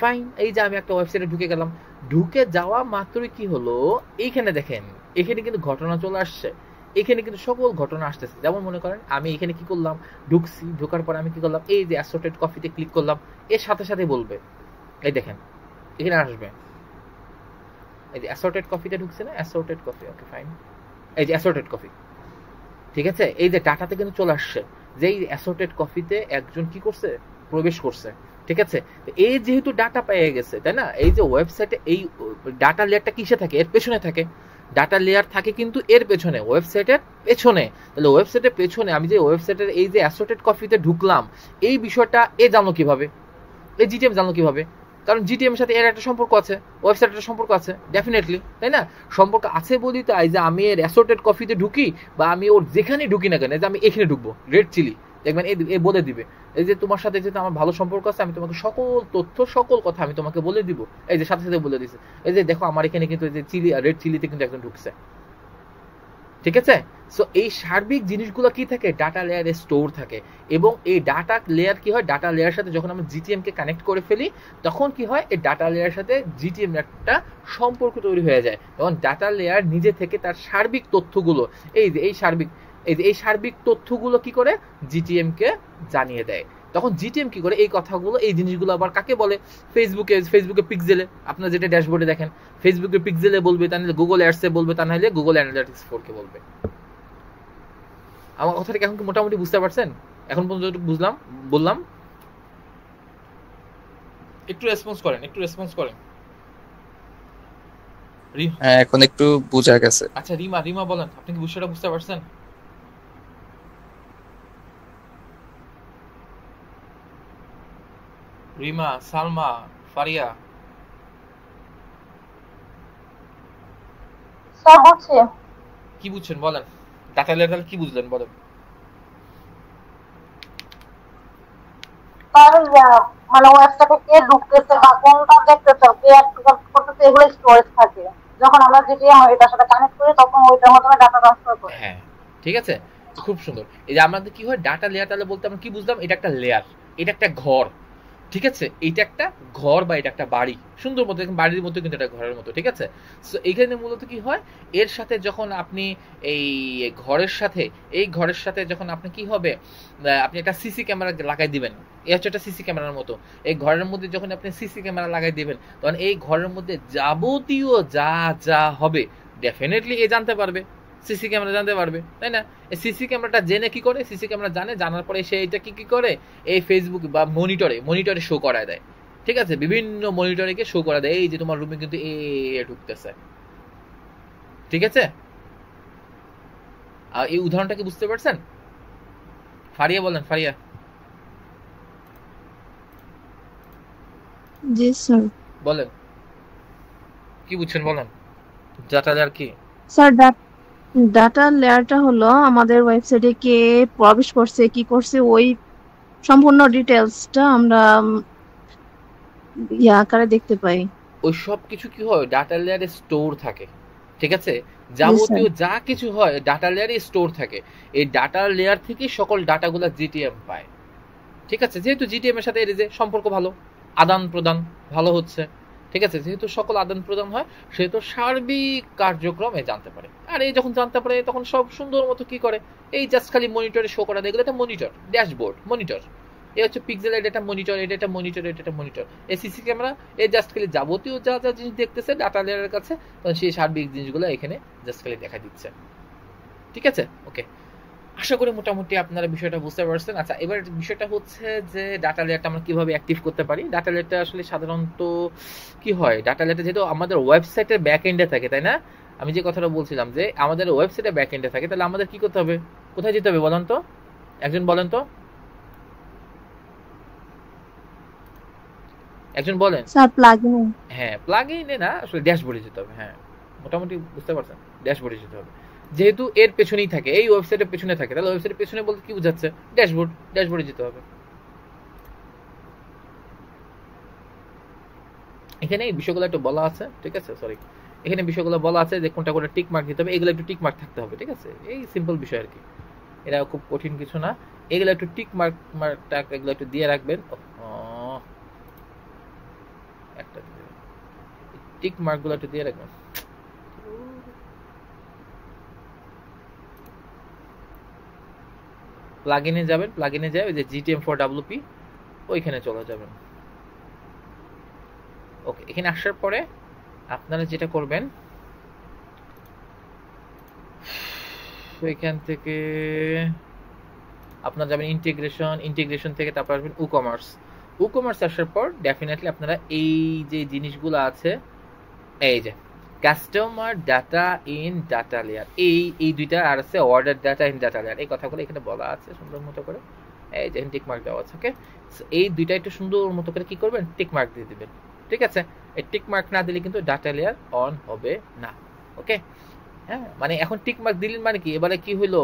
ফাইন। এই যে আমি একটা ওয়েবসাইটে ঢুকে গেলাম, ঢুকে যাওয়া মাত্রই কি হলো, এইখানে দেখেন, এখানে কিন্তু ঘটনা চলে আসছে, এখানে কিন্তু সকল ঘটনা আসতেছে। যেমন মনে করেন আমি এখানে কি করলাম, ঢুকছি, ঢোকার পর আমি কি করলাম, এই যে অ্যাসর্টেড কফিতে ক্লিক করলাম, এর সাথে সাথে বলবে, এই দেখেন এখানে আসবে, এই যে অ্যাসর্টেড কফিতে ঢুকছে না, অ্যাসর্টেড কফি, ওকে ফাইন, এই যে অ্যাসর্টেড কফি, ঠিক আছে। এই যে ডাটাতে কিন্তু চলে আসছে যে এই অ্যাসর্টেড কফিতে একজন কি করছে, প্রবেশ করছে, ঠিক আছে। এই যেহেতু ডাটা পেয়ে গেছে, তাই না, এই যে ওয়েবসাইটে এই ডাটা লেয়ারটা কিসে থাকে, এর পেছনে থাকে, ডাটা লেয়ার থাকে কিন্তু এর পেছনে, ওয়েবসাইটের পেছনে। তাহলে ওয়েবসাইটের পেছনে আমি যে ওয়েবসাইটের এই যে অ্যাসর্টেড কফিতে ঢুকলাম, এই বিষয়টা এ জানলো কিভাবে, এই জিটিএম জানলো কিভাবে? কারণ জিটিএম এর সাথে এর একটা সম্পর্ক আছে, ওয়েবসাইটের সম্পর্ক আছে ডেফিনেটলি, তাই না? সম্পর্ক আছে বলি তাই যে আমি এর অ্যাসর্টেড কফিতে ঢুকি বা আমি ওর যেখানে ঢুকি না কেন, যে আমি এখানে ঢুকবো, রেড চিলি, দেখবেন এই বলে দিবে, এই যে তোমার সাথে যেহেতু আমার ভালো সম্পর্ক আছে, আমি তোমাকে সকল তথ্য সকল কথা আমি তোমাকে বলে দিব, এই যে সাথে সাথে বলে দিছে, এই যে দেখো আমার এখানে কিন্তু এই যে চিলি, রেড চিলিতে কিন্তু একজন ঢুকছে, ঠিক আছে। সো এই সার্বিক জিনিসগুলো কি থাকে, ডাটা লেয়ারে স্টোর থাকে। এবং এই ডাটা লেয়ার কি হয়, ডাটা লেয়ার সাথে যখন আমরা জিটিএম কে কানেক্ট করে ফেলি, তখন কি হয়, এই ডাটা লেয়ার সাথে জিটিএম একটা সম্পর্ক তৈরি হয়ে যায়। এবং ডাটা লেয়ার নিজে থেকে তার সার্বিক তথ্যগুলো, এই সার্বিক তথ্যগুলো কি করে, জিটিএম কে জানিয়ে দেয়। তখন জিটিএম কি করে, এই কথাগুলো, এই জিনিসগুলো আবার কাকে বলে, ফেসবুকে পিক্সেলে, আপনারা যেটা ড্যাশবোর্ডে দেখেন, ফেসবুকে পিক্সেলে বলবে, তা নাহলে গুগল অ্যাডসে বলবে, তা নাহলে গুগল অ্যানালিটিক্স 4 কে বলবে। আমার কথাটা এখন কি মোটামুটি বুঝতে পারছেন? এখন পর্যন্ত বললাম, একটু রেসপন্স করেন। হ্যাঁ, এখন একটু বোঝা গেছে। আচ্ছা রিমা বলেন, আপনি কি বিষয়টা বুঝতে পারছেন? রিমা, সালমা, ফারিয়া, স্যার বুঝছি। কি বুঝছেন বলেন, ডাটা লেয়ার কি বুঝলেন বলেন? মানে ওয়েবসাইটে কে ঢুকতেছে বা কোনটা দেখতেছে, কে অ্যাক্টিভ করতেছে, এগুলো স্টোরেজ থাকে। যখন আমরা যেটি এটার সাথে কানেক্ট করি, তখন ওইটার মাধ্যমে ডাটা ট্রান্সফার করি। হ্যাঁ ঠিক আছে, খুব সুন্দর। এই যে আমাদের কি হয়, ডাটা লেয়ার, তাহলে বলতে আমরা কি বুঝলাম, এটা একটা লেয়ার, এটা একটা ঘর, ঠিক আছে, এইটা একটা ঘর বা এটা একটা বাড়ি, সুন্দর মতো, বাড়ির মতো কিন্তু এটা ঘরের মতো, ঠিক আছে। সো এখানে মূলত কি হয়, এর সাথে যখন আপনি এই ঘরের সাথে যখন আপনি কি হবে, আপনি একটা সিসি ক্যামেরা লাগাই দিবেন, এই হচ্ছে একটা সিসি ক্যামেরার মতো। এই ঘরের মধ্যে যখন আপনি সিসি ক্যামেরা লাগাই দিবেন, তখন এই ঘরের মধ্যে যাবতীয় যা যা হবে ডেফিনেটলি এ জানতে পারবে, সিসি ক্যামেরা জানতে পারবে, তাই না? এই সিসি ক্যামেরাটা জেনে কি করে, সিসি ক্যামেরা জানার পরে সে এটা কি করে, এই ফেসবুক বা মনিটরে শো করায় দেয়, ঠিক আছে, বিভিন্ন মনিটরে গিয়ে শো করা দেয় এই যে তোমার রুমে কিন্তু এ ঢুকতেছে। ঠিক আছে, আর এই উদাহরণটা কি বুঝতে পারছেন? ফারিয়া বলেন, ফারিয়া। জি স্যার। বলেন কি বুঝছেন, বলেন ডাটা লেয়ার কি? স্যার ডাটা লেয়ারটা হলো আমাদের ওয়েবসাইটে কে প্রবেশ করছে, কি করছে, ওই সম্পূর্ণ ডিটেলসটা আমরা আকারে দেখতে পাই। ওই সব কিছু কি হয় ডাটা লেয়ারে স্টোর থাকে। ঠিক আছে, স্যার। যাবতীয় যা কিছু হয় ডাটা লেয়ারে স্টোর থাকে। এই ডাটা লেয়ার থেকে সকল ডাটাগুলো জিটিএম পায়। ঠিক আছে, যেহেতু জিটিএম এর সাথে এর যে সম্পর্ক ভালো, আদান প্রদান ভালো হচ্ছে। ঠিক আছে, যেহেতু সকল আদান প্রদান হয় সেহেতু সার্বিক কার্যক্রম এ জানতে পারে। আর এই যখন জানতে পারে তখন সব সুন্দর মতো কি করে, এই জাস্ট খালি মনিটরে শো করা দেখলে এটা মনিটর, ড্যাশবোর্ড, মনিটর। এই হচ্ছে পিক্সেল, এটা মনিটর, এটা মনিটর, এটা মনিটর। এই সিসি ক্যামেরা এই জাস্ট খালি যাবতীয় যা যা জিনিস দেখতেছে ডাটা লেয়ারের কাছে, তখন সেই সার্বিক জিনিসগুলো এখানে জাস্ট খালি দেখা দিচ্ছে। ঠিক আছে, ওকে, আশা করি মোটামুটি আপনারা বিষয়টা বুঝতে পারছেন। আচ্ছা, এবার বিষয়টা হচ্ছে যে ডাটা লেয়ারটা আমরা কিভাবে অ্যাক্টিভ করতে পারি। ডাটা লেয়ারটা আসলে সাধারণত কি হয়, ডাটা লেয়ারটা যেহেতু আমাদের ওয়েবসাইটের ব্যাক এন্ডে থাকে, তাই না? আমি যে কথাটা বলছিলাম যে আমাদের ওয়েবসাইটের ব্যাক এন্ডে থাকে, তাহলে আমাদের কি করতে হবে, কোথায় যেতে হবে বলেন তো, একজন বলেন তো, একজন বলেন। Sir plugin. হ্যাঁ, প্লাগইনে না, আসলে ড্যাশবোর্ডে যেতে হবে। হ্যাঁ, মোটামুটি বুঝতে পারছেন, ড্যাশবোর্ডে যেতে হবে। যেহেতু এর পেছনেই থাকে, এই ওয়েবসাইটের পেছনে থাকে, তাহলে ওয়েবসাইটের পেছনে বলতে কি বোঝাচ্ছে, ড্যাশবোর্ড, ড্যাশবোর্ডে যেতে হবে। এখানে এই বিষয়গুলো একটু বলা আছে, ঠিক আছে, সরি, এখানে বিষয়গুলো বলা আছে যে কোনটা কোনটা টিক মার্ক দিতে হবে, এগুলো একটু টিক মার্ক থাকতে হবে। ঠিক আছে, এই সিম্পল বিষয় আর কি, এটা খুব কঠিন কিছু না। এগুলো একটু টিক মার্ক এগুলো একটু দিয়ে রাখবেন। একটা টিক মার্ক গুলো একটু দিয়ে রাখবেন। প্লাগইনে যাবেন, প্লাগইনে যাবে যে GTM4WP, ওইখানে চলে যাবেন। ওকে, এখানে আসার পরে আপনারা যেটা করবেন, এখান থেকে আপনারা যাবেন ইন্টিগ্রেশন থেকে তারপর আসবেন উকমার্স আসার পর ডেফিনেটলি আপনারা এই যে জিনিসগুলো আছে, এই যে customer data in data layer, এই দুইটা আর আছে order data in data layer, এই কথাগুলো এখানে বলা আছে সুন্দর মতো করে। এই যে টিক মার্ক দেওয়া আছে। ওকে, এই দুইটা একটু সুন্দর মতো করে কি করবেন, টিক মার্ক দিয়ে দিবেন। ঠিক আছে, এই টিক মার্ক না দিলে কিন্তু ডাটা লেয়ার অন হবে না। ওকে, হ্যাঁ, মানে এখন টিক মার্ক দিলেন মানে কি, এবারে কি হলো,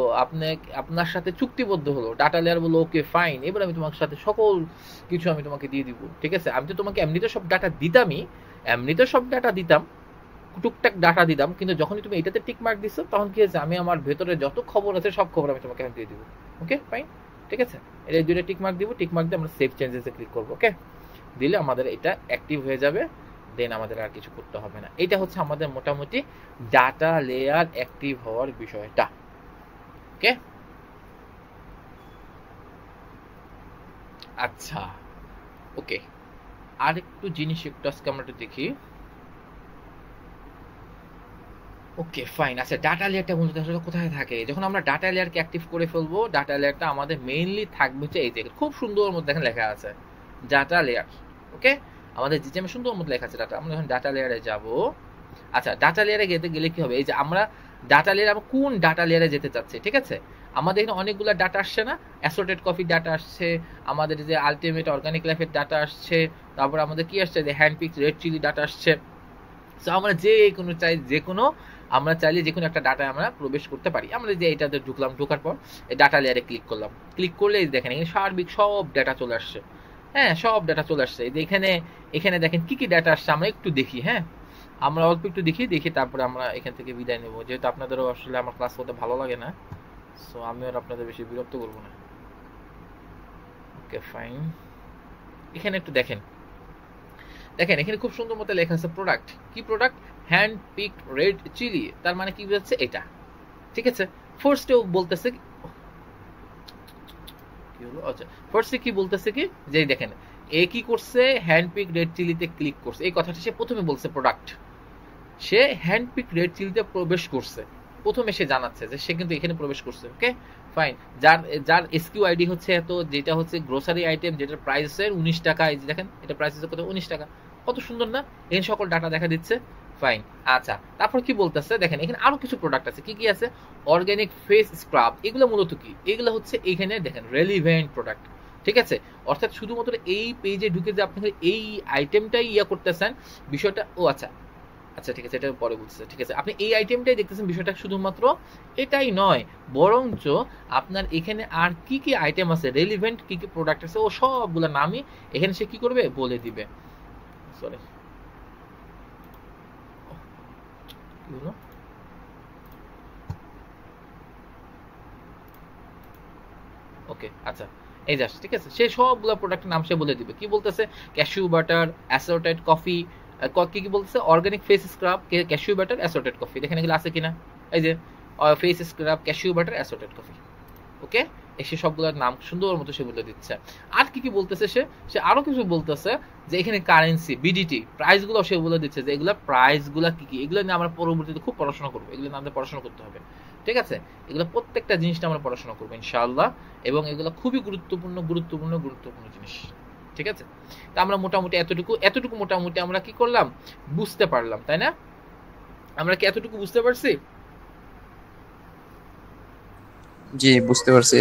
আপনার সাথে চুক্তিবদ্ধ হলো, ডাটা লেয়ার বললো ওকে ফাইন, এবার আমি তোমার সাথে সকল কিছু আমি তোমাকে দিয়ে দিব। ঠিক আছে, আমি তো তোমাকে এমনিতে সব ডাটা দিতাম, টুকটাক ডাটা দিতাম, কিন্তু যখনই তুমি এটাতে টিক মার্ক দিছো তখন কি হয়েছে, আমি আমার ভেতরে যত খবর আছে সব খবর আমি তোমাকে দিয়ে দিব। ওকে ফাইন, ঠিক আছে, এটা দুইটা টিক মার্ক দিব, টিক মার্ক দিয়ে আমরা সেভ চেঞ্জেসে ক্লিক করবো। ওকে, দিলে আমাদের এটা অ্যাক্টিভ হয়ে যাবে, দেন আমাদের আর কিছু করতে হবে না। এটা হচ্ছে আমাদের মোটামুটি ডাটা লেয়ার অ্যাক্টিভ হওয়ার বিষয়টা। ওকে, আচ্ছা, ওকে, আরেকটু জিনিস একটু আজকে আমরা একটু দেখি। ওকে ফাইন, আচ্ছা, ডাটা লেয়ারটা মূলত আসলে কোথায় থাকে? যখন আমরা ডাটা লেয়ারকে অ্যাক্টিভ করে ফেলবো, ডাটা লেয়ারটা আমাদের মেইনলি থাকবে হচ্ছে এই জায়গায়, খুব সুন্দর মতো দেখেন লেখা আছে ডাটা লেয়ার। ওকে, আমাদের জিটিএম সুন্দর মতো লেখা আছে ডাটা। আমরা যখন ডাটা লেয়ারে যাব, আচ্ছা, ডাটা লেয়ারে গেলে কি হবে, এই যে আমরা ডাটা লেয়ারে আমরা কোন ডাটা লেয়ারে যেতে চাচ্ছি। ঠিক আছে, আমাদের এখানে অনেকগুলো ডাটা আসছে না, অ্যাসর্টেড কফি ডাটা আসছে, আমাদের যে আলটিমেট অর্গানিক লাইফের ডাটা আসছে, তারপর আমাদের কি আসছে, যে হ্যান্ডপিক রেড চিলি ডাটা আসছে। সো আমরা আমরা চাইলে যে কোনো একটা ডাটা আমরা প্রবেশ করতে পারি। আমরা যে এটাতে ঢোকার পর এই ডাটা লেয়ারে ক্লিক করলাম, ক্লিক করলে দেখেন এখানে সার্বিক সব ডাটা চলে আসছে। হ্যাঁ, সব ডাটা চলে আসছে। এখানে দেখেন কি কি ডাটা আসছে, আমরা একটু দেখি। হ্যাঁ, আমরা অল্প একটু দেখি তারপরে আমরা এখান থেকে বিদায় নেব, যেহেতু আপনাদেরও আসলে আমার ক্লাস করতে ভালো লাগে না, সো আমিও আপনাদের বেশি বিরক্ত করবো না। ওকে ফাইন, এখানে একটু দেখেন এখানে খুব সুন্দর মতো লেখা আছে প্রোডাক্ট। কি product? Hand pick red chilli. তার মানে কি বোঝাচ্ছে এটা? ঠিক আছে, ফার্স্টেও বলতেছে কি হলো, আচ্ছা, ফার্স্টে কি বলতেছে কি, যে দেখেন এ কি করছে, হ্যান্ড পিক রেড চিলিতে ক্লিক করছে। এই কথাটা সে প্রথমে বলছে প্রোডাক্ট, সে হ্যান্ড পিক রেড চিলিতে প্রবেশ করছে, প্রথমে সে জানাচ্ছে যে সে কিন্তু এখানে প্রবেশ করছে। Okay fine. যার যার এসকিউ আইডি হচ্ছে এত, যেটা হচ্ছে গ্রোসারি আইটেম, যেটার প্রাইস হচ্ছে 19 টাকা, এই যে দেখেন এটা প্রাইস হচ্ছে কত, 19 টাকা। কত সুন্দর না, এখানে সকল ডাটা দেখা দিচ্ছে। ফাইন। আচ্ছা, তারপর কি বলতেছে দেখেন, এখানে আরো কিছু প্রোডাক্ট আছে। কি কি আছে? Organic face scrub. এগুলো মূলত কি? এগুলো হচ্ছে এখানে দেখেন রেলিভেন্ট প্রোডাক্ট, ঠিক আছে? অর্থাৎ শুধুমাত্র এই পেজে ঢুকে যে আপনি এই আইটেমটাই ইয়া করতেছেন বিষয়টা, ও আচ্ছা আচ্ছা ঠিক আছে, এটা পরে বলতেছে, ঠিক আছে। আপনি এই আইটেমটাই দেখতেছেন, বিষয়টা শুধুমাত্র এটাই নয়, বরঞ্চ আপনার এখানে আর কি কি আইটেম আছে, রেলিভেন্ট কি কি প্রোডাক্ট আছে, ও সবগুলো নামই এখানে সে কি করবে, বলে দিবে। সরি, কি হলো? ওকে, আচ্ছা, এই জাস্ট, ঠিক আছে, সে সবগুলো প্রোডাক্টের নাম সে বলে দিবে। কি বলতেছে? ক্যাশু বাটার, অ্যাসর্টেড কফি, কি কি বলতেছে? Organic face scrub, cashew butter, assorted coffee. দেখেন এগুলো আছে কিনা, এই যে face scrub, cashew butter, assorted coffee. Okay, সে সবগুলোর নাম সুন্দর মতো সে বলে দিচ্ছে। আর কি কি বলতেছে সে? সে আরো কিছু বলতেছে যে এখানে কারেন্সি, বিডিটি, প্রাইস গুলো সে বলে দিচ্ছে যে এগুলা প্রাইস গুলা কি কি। এগুলো নিয়ে আমরা পরবর্তীতে খুব পড়াশোনা করবো, এগুলো নিয়ে আমাদের পড়াশোনা করতে হবে, ঠিক আছে? এগুলো প্রত্যেকটা জিনিসটা আমরা পড়াশোনা করবো ইনশাআল্লাহ, এবং এগুলো খুবই গুরুত্বপূর্ণ গুরুত্বপূর্ণ গুরুত্বপূর্ণ জিনিস, ঠিক আছে? তা আমরা মোটামুটি এতটুকু মোটামুটি আমরা কি করলাম, বুঝতে পারলাম, তাই না? আমরা কি এতটুকু বুঝতে পারছি? জি, বুঝতে পারছি।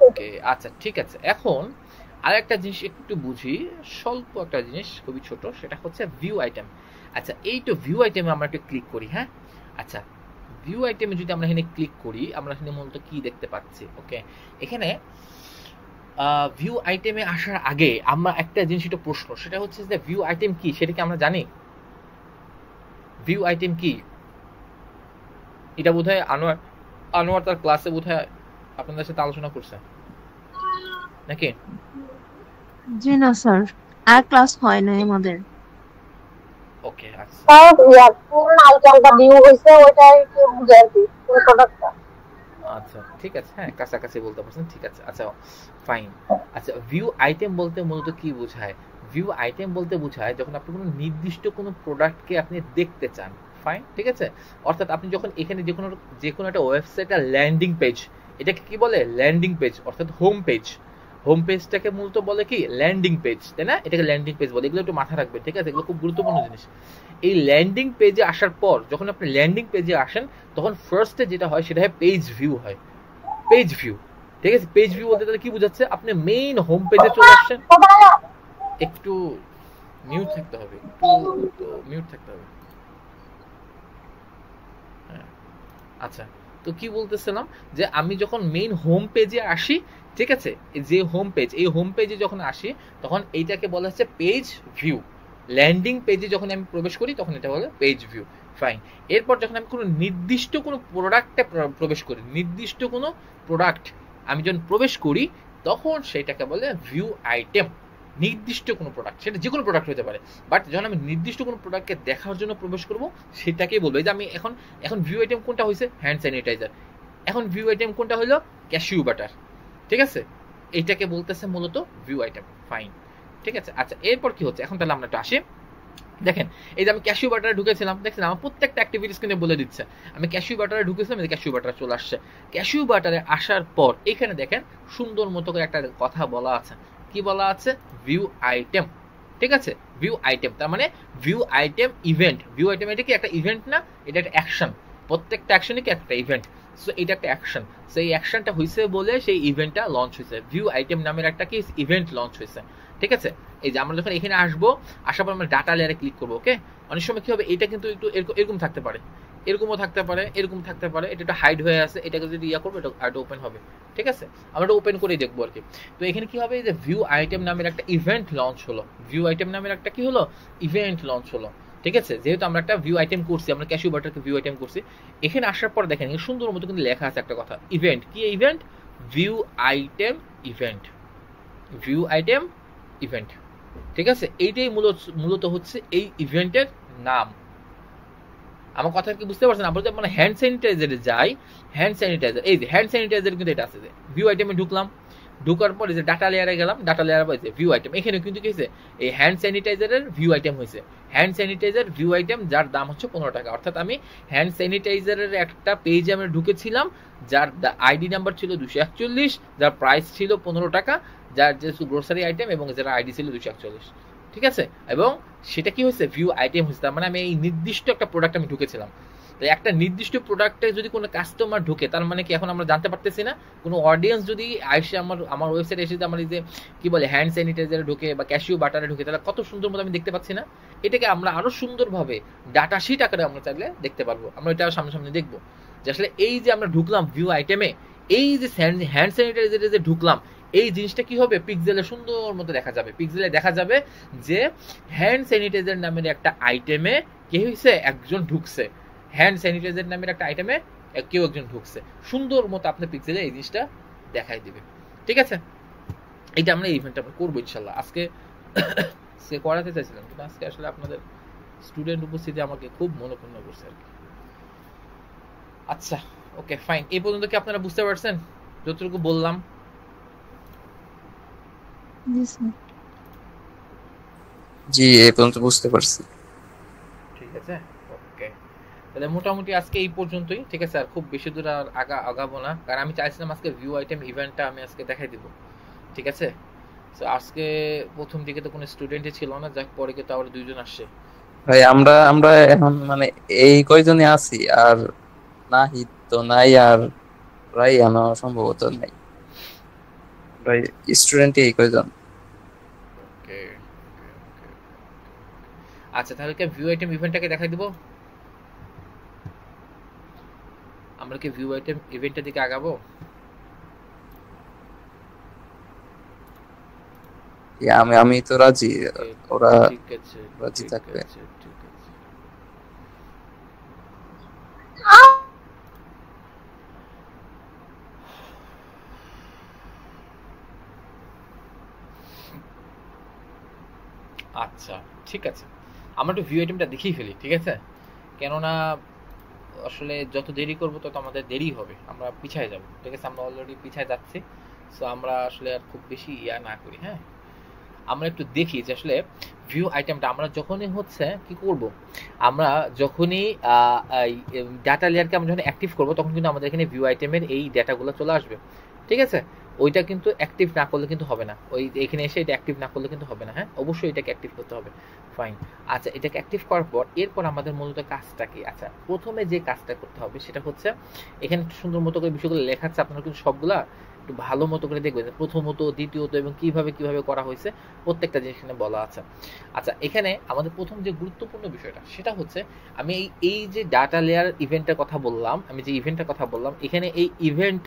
ওকে, আচ্ছা ঠিক আছে। এখন আর একটা জিনিস একটু বুঝি, স্বল্প একটা জিনিস, খুবই ছোট, সেটা হচ্ছে ভিউ আইটেম। আচ্ছা, এই তো ভিউ আইটেমে আমরা একটু ক্লিক করি। হ্যাঁ, আচ্ছা, ভিউ আইটেমে যদি আমরা এখানে ক্লিক করি, আমরা এখানে মূলত কি দেখতে পাচ্ছি? ওকে, এখানে ভিউ আইটেমে আসার আগে আমরা একটা জিনিস, একটা প্রশ্ন, সেটা হচ্ছে যে ভিউ আইটেম কি, সেটা কি আমরা জানি? ভিউ আইটেম কি এটা বোধহয় আনোয়ার তার ক্লাসে বোধহয় আপনাদের সাথে আলোচনা করছে নাকি? জি না স্যার, আর ক্লাস হয় না আমাদের। ওকে, আচ্ছা কোন আইটেমটা ভিউ হইছে ওইটাই কি বুঝে আর কি, কোন প্রোডাক্টটা। আচ্ছা ঠিক আছে, হ্যাঁ কাছাকাছি বলতে পারছেন, ঠিক আছে। আচ্ছা ফাইন। আচ্ছা, ভিউ আইটেম বলতে মূলত কি বোঝায়? ভিউ আইটেম বলতে বোঝায় যখন আপনি কোনো নির্দিষ্ট কোনো প্রোডাক্টকে আপনি দেখতে চান। ফাইন, ঠিক আছে। অর্থাৎ আপনি যখন এখানে যে কোনো একটা ওয়েবসাইটের ল্যান্ডিং পেজ, এটাকে কি বলে? ল্যান্ডিং পেজ, অর্থাৎ হোম পেজ। হোম পেজটাকে মূলত বলে কি? ল্যান্ডিং পেজ, তাই না? এটাকে ল্যান্ডিং পেজ বলে। এগুলো একটু মাথায় রাখবে, ঠিক আছে? এগুলো খুব গুরুত্বপূর্ণ জিনিস। এই ল্যান্ডিং পেজে আসার পর, যখন আপনি ল্যান্ডিং পেজে আসেন, তখন ফার্স্টে যেটা হয় সেটা হয় পেজ ভিউ হয়। পেজ ভিউ, ঠিক আছে? পেজ ভিউ বলতে তাহলে কি বোঝাচ্ছে? আপনি মেইন হোম পেজে চলে আসছেন। একটু মিউট থাকতে হবে, একটু মিউট থাকতে হবে। হ্যাঁ, আচ্ছা, তো কি বলতেছিলাম যে আমি যখন মেইন হোম পেজে আসি, ঠিক আছে, যে হোম পেজ, এই হোম পেজে যখন আসি তখন এইটাকে বলা হচ্ছে পেজ ভিউ। ল্যান্ডিং পেজে যখন আমি প্রবেশ করি তখন এটা বলে পেজ ভিউ। ফাইন। এরপর যখন আমি কোনো নির্দিষ্ট কোনো প্রোডাক্টে প্রবেশ করি, নির্দিষ্ট কোনো প্রোডাক্ট আমি যখন প্রবেশ করি, তখন সেটাকে বলে ভিউ আইটেম। নির্দিষ্ট কোনো প্রোডাক্ট, সেটা যে কোনো প্রোডাক্ট হতে পারে, বাট যখন আমি নির্দিষ্ট কোনো প্রোডাক্টকে দেখার জন্য প্রবেশ করব, সেটাকেই বলবো। এই যে আমি এখন ভিউ আইটেম কোনটা হয়েছে? Hand sanitiser. এখন ভিউ আইটেম কোনটা হলো? ক্যাশিউ বাটার, ঠিক আছে? এইটাকে বলতেছে মূলত ভিউ আইটেম। ফাইন, ঠিক আছে। আচ্ছা, এরপর কি হচ্ছে? এখন তাহলে আমরা একটু আসি। দেখেন, এই যে আমি ক্যাশিউ বাটারে ঢুকেছিলাম, দেখছেন আমার প্রত্যেকটা অ্যাক্টিভিটিস কিন্তু বলে দিচ্ছে। আমি ক্যাশিউ বাটারে ঢুকেছিলাম, এই ক্যাশিউ বাটার চলে আসছে। ক্যাশিউ বাটারে আসার পর এখানে দেখেন সুন্দর মতো করে একটা কথা বলা আছে। কি বলা আছে? ভিউ আইটেম, ঠিক আছে? ভিউ আইটেম, তার মানে view item event. View item এটা কি একটা ইভেন্ট না? এটা একটা অ্যাকশন। প্রত্যেকটা অ্যাকশনই কি একটা ইভেন্ট। সো এটা একটা অ্যাকশন, সেই অ্যাকশনটা হয়েছে বলে সেই ইভেন্টটা লঞ্চ হয়েছে। ভিউ আইটেম নামের একটা কি ইভেন্ট লঞ্চ হয়েছে, ঠিক আছে? এই যে আমরা যখন এখানে আসবো, আসার পর আমরা ডাটা লেয়ারে ক্লিক করবো। ওকে, অনেক সময় কি হবে, এটা কিন্তু একটু এরকম থাকতে পারে, এরকমও থাকতে পারে, এরকম থাকতে পারে, এটা একটু হাইড হয়ে আছে, এটাকে যদি ইয়া করবো, এটা ওপেন হবে, ঠিক আছে? আমরা এটা ওপেন করেই দেখবো আর কি। তো এখানে কি হবে, যে ভিউ আইটেম নামের একটা ইভেন্ট লঞ্চ হলো। ভিউ আইটেম নামের একটা কি হলো? ইভেন্ট লঞ্চ হলো, ঠিক আছে? যেহেতু আমরা একটা ভিউ আইটেম করছি, আমরা ক্যাশিউ বাটারকে ভিউ আইটেম করছি, এখানে আসার পর দেখেন সুন্দর মতো কিন্তু লেখা আছে একটা কথা, ইভেন্ট। কি event? View item event. View item event, ঠিক আছে? এইটাই মূলত হচ্ছে এই ইভেন্টের নাম। আমার কথা কি বুঝতে পারছেন? আমরা যদি মানে হ্যান্ড স্যানিটাইজারে যাই, হ্যান্ড স্যানিটাইজার, এই যে হ্যান্ড স্যানিটাইজার কিন্তু এটা আছে, যে ভিউ আইটেমে ঢুকলাম, ঢোকার পরে যে ডাটা লেয়ারে গেলাম, ডাটা লেয়ারে পাইছে ভিউ আইটেম। এখানে কিন্তু কি হয়েছে, এই হ্যান্ড স্যানিটাইজারের ভিউ আইটেম হয়েছে, হ্যান্ড স্যানিটাইজার ভিউ আইটেম, যার দাম হচ্ছে 15 টাকা। অর্থাৎ আমি হ্যান্ড স্যানিটাইজারের একটা পেজে আমি ঢুকেছিলাম, যার আইডি নাম্বার ছিল 241, যার প্রাইস ছিল 15 টাকা, যার যে গ্রোসারি আইটেম এবং যার আইডি ছিল 241, ঠিক আছে। এবং সেটা কি হয়েছে, ভিউ আইটেম হয়েছে। তার মানে আমি এই নির্দিষ্ট একটা প্রোডাক্ট আমি ঢুকেছিলাম। তো একটা নির্দিষ্ট প্রোডাক্টে যদি কোনো কাস্টমার ঢুকে, তার মানে কি এখন আমরা জানতে পারতেছি না, কোনো অডিয়েন্স যদি এসে আমার ওয়েবসাইটে এসে আমার এই যে কি বলে হ্যান্ড স্যানিটাইজারে ঢুকে বা ক্যাশিউ বাটারে ঢুকে, তাহলে কত সুন্দর মতো আমি দেখতে পাচ্ছি না। এটাকে আমরা আরো সুন্দরভাবে ডাটা শিট আকারে আমরা চাইলে দেখতে পারবো। আমরা এটা সামনে সামনে দেখবো যে আসলে এই যে আমরা ঢুকলাম ভিউ আইটেমে, এই যে হ্যান্ড স্যানিটাইজারে যে ঢুকলাম, এই জিনিসটা কি হবে, পিক্সেলে সুন্দর মতো দেখা যাবে। পিক্সেলে দেখা যাবে যে হ্যান্ড স্যানিটাইজার নামের একটা আইটেমে কে হয়েছে, একজন ঢুকছে। হ্যান্ড স্যানিটাইজার নামের একটা আইটেমে কেউ একজন ঢুকছে, সুন্দর মতো আপনার পিক্সেলে এই জিনিসটা দেখাই দিবে, ঠিক আছে। এটা আমরা ইভেন্ট আমরা করবো ইনশাল্লাহ। আজকে করাতে চাইছিলাম, কিন্তু আজকে আসলে আপনাদের স্টুডেন্ট উপস্থিতি আমাকে খুব মনোক্ষুণ্ণ করছে আর কি। আচ্ছা, ওকে, ফাইন। এই পর্যন্ত কি আপনারা বুঝতে পারছেন যতটুকু বললাম? জি, এই পর্যন্ত বুঝতে পারছি। ঠিক আছে, ওকে। তাহলে মোটামুটি আজকে এই পর্যন্তই, ঠিক আছে। আর খুব বেশি দূর আর আগাবো না, কারণ আমি চাইছিলাম আজকে ভিউ আইটেম ইভেন্টটা আমি আজকে দেখাই দিব, ঠিক আছে। তো আজকে প্রথম দিকে তো কোনো স্টুডেন্টই ছিল না, যাক পরে কিন্তু আবার 2 জন আসছে। ভাই আমরা এখন মানে এই কয়জনই আছি, আর নাহিদ তো নাই, আর রাইয়ান সম্ভবত নাই, ভাই স্টুডেন্ট এই কয়জন। ওকে, আচ্ছা, তাহলে কি ভিউ আইটেম ইভেন্টটাকে দেখাই দিব? আমরা কি ভিউ আইটেম ইভেন্টের দিকে আগাবো? আমি তো রাজি, ওরা ঠিক আছে, রাজি থাকবে। ঠিক আছে। আচ্ছা, ঠিক আছে, আমরা একটু ভিউ আইটেমটা দেখিয়ে ফেলি, ঠিক আছে। কেননা আসলে যত দেরি করবো তত আমাদের দেরি হবে, আমরা পিছায় যাব, ঠিক আছে। আমরা অলরেডি পিছায় যাচ্ছি, সো আমরা আসলে আর খুব বেশি ইয়া না করি। হ্যাঁ, আমরা একটু দেখি যে আসলে ভিউ আইটেমটা আমরা যখনই হচ্ছে কি করব, আমরা যখনই ডাটা লেয়ারকে আমরা যখন অ্যাক্টিভ করবো, তখন কিন্তু আমাদের এখানে ভিউ আইটেমের এই ডেটাগুলো চলে আসবে, ঠিক আছে। ওইটা কিন্তু অ্যাক্টিভ না করলে কিন্তু হবে না, ওই এখানে এসে এটা অ্যাক্টিভ না করলে কিন্তু হবে না। হ্যাঁ, অবশ্যই এটাকে অ্যাক্টিভ করতে হবে, ফাইন। আচ্ছা, এটাকে অ্যাক্টিভ করার পর এরপর আমাদের মূলত কাজটা কি? আচ্ছা, প্রথমে যে কাজটা করতে হবে সেটা হচ্ছে, এখানে সুন্দর মতো করে বিষয়গুলো লেখা আছে, আপনারা কিন্তু সবগুলা একটু ভালো মতো করে দেখবেন, প্রথমত, দ্বিতীয়ত এবং কিভাবে করা হয়েছে প্রত্যেকটা জিনিস এখানে বলা আছে। আচ্ছা, এখানে আমাদের প্রথম যে গুরুত্বপূর্ণ বিষয়টা সেটা হচ্ছে, আমি এই যে ডাটা লেয়ার ইভেন্টের কথা বললাম, এখানে এই ইভেন্ট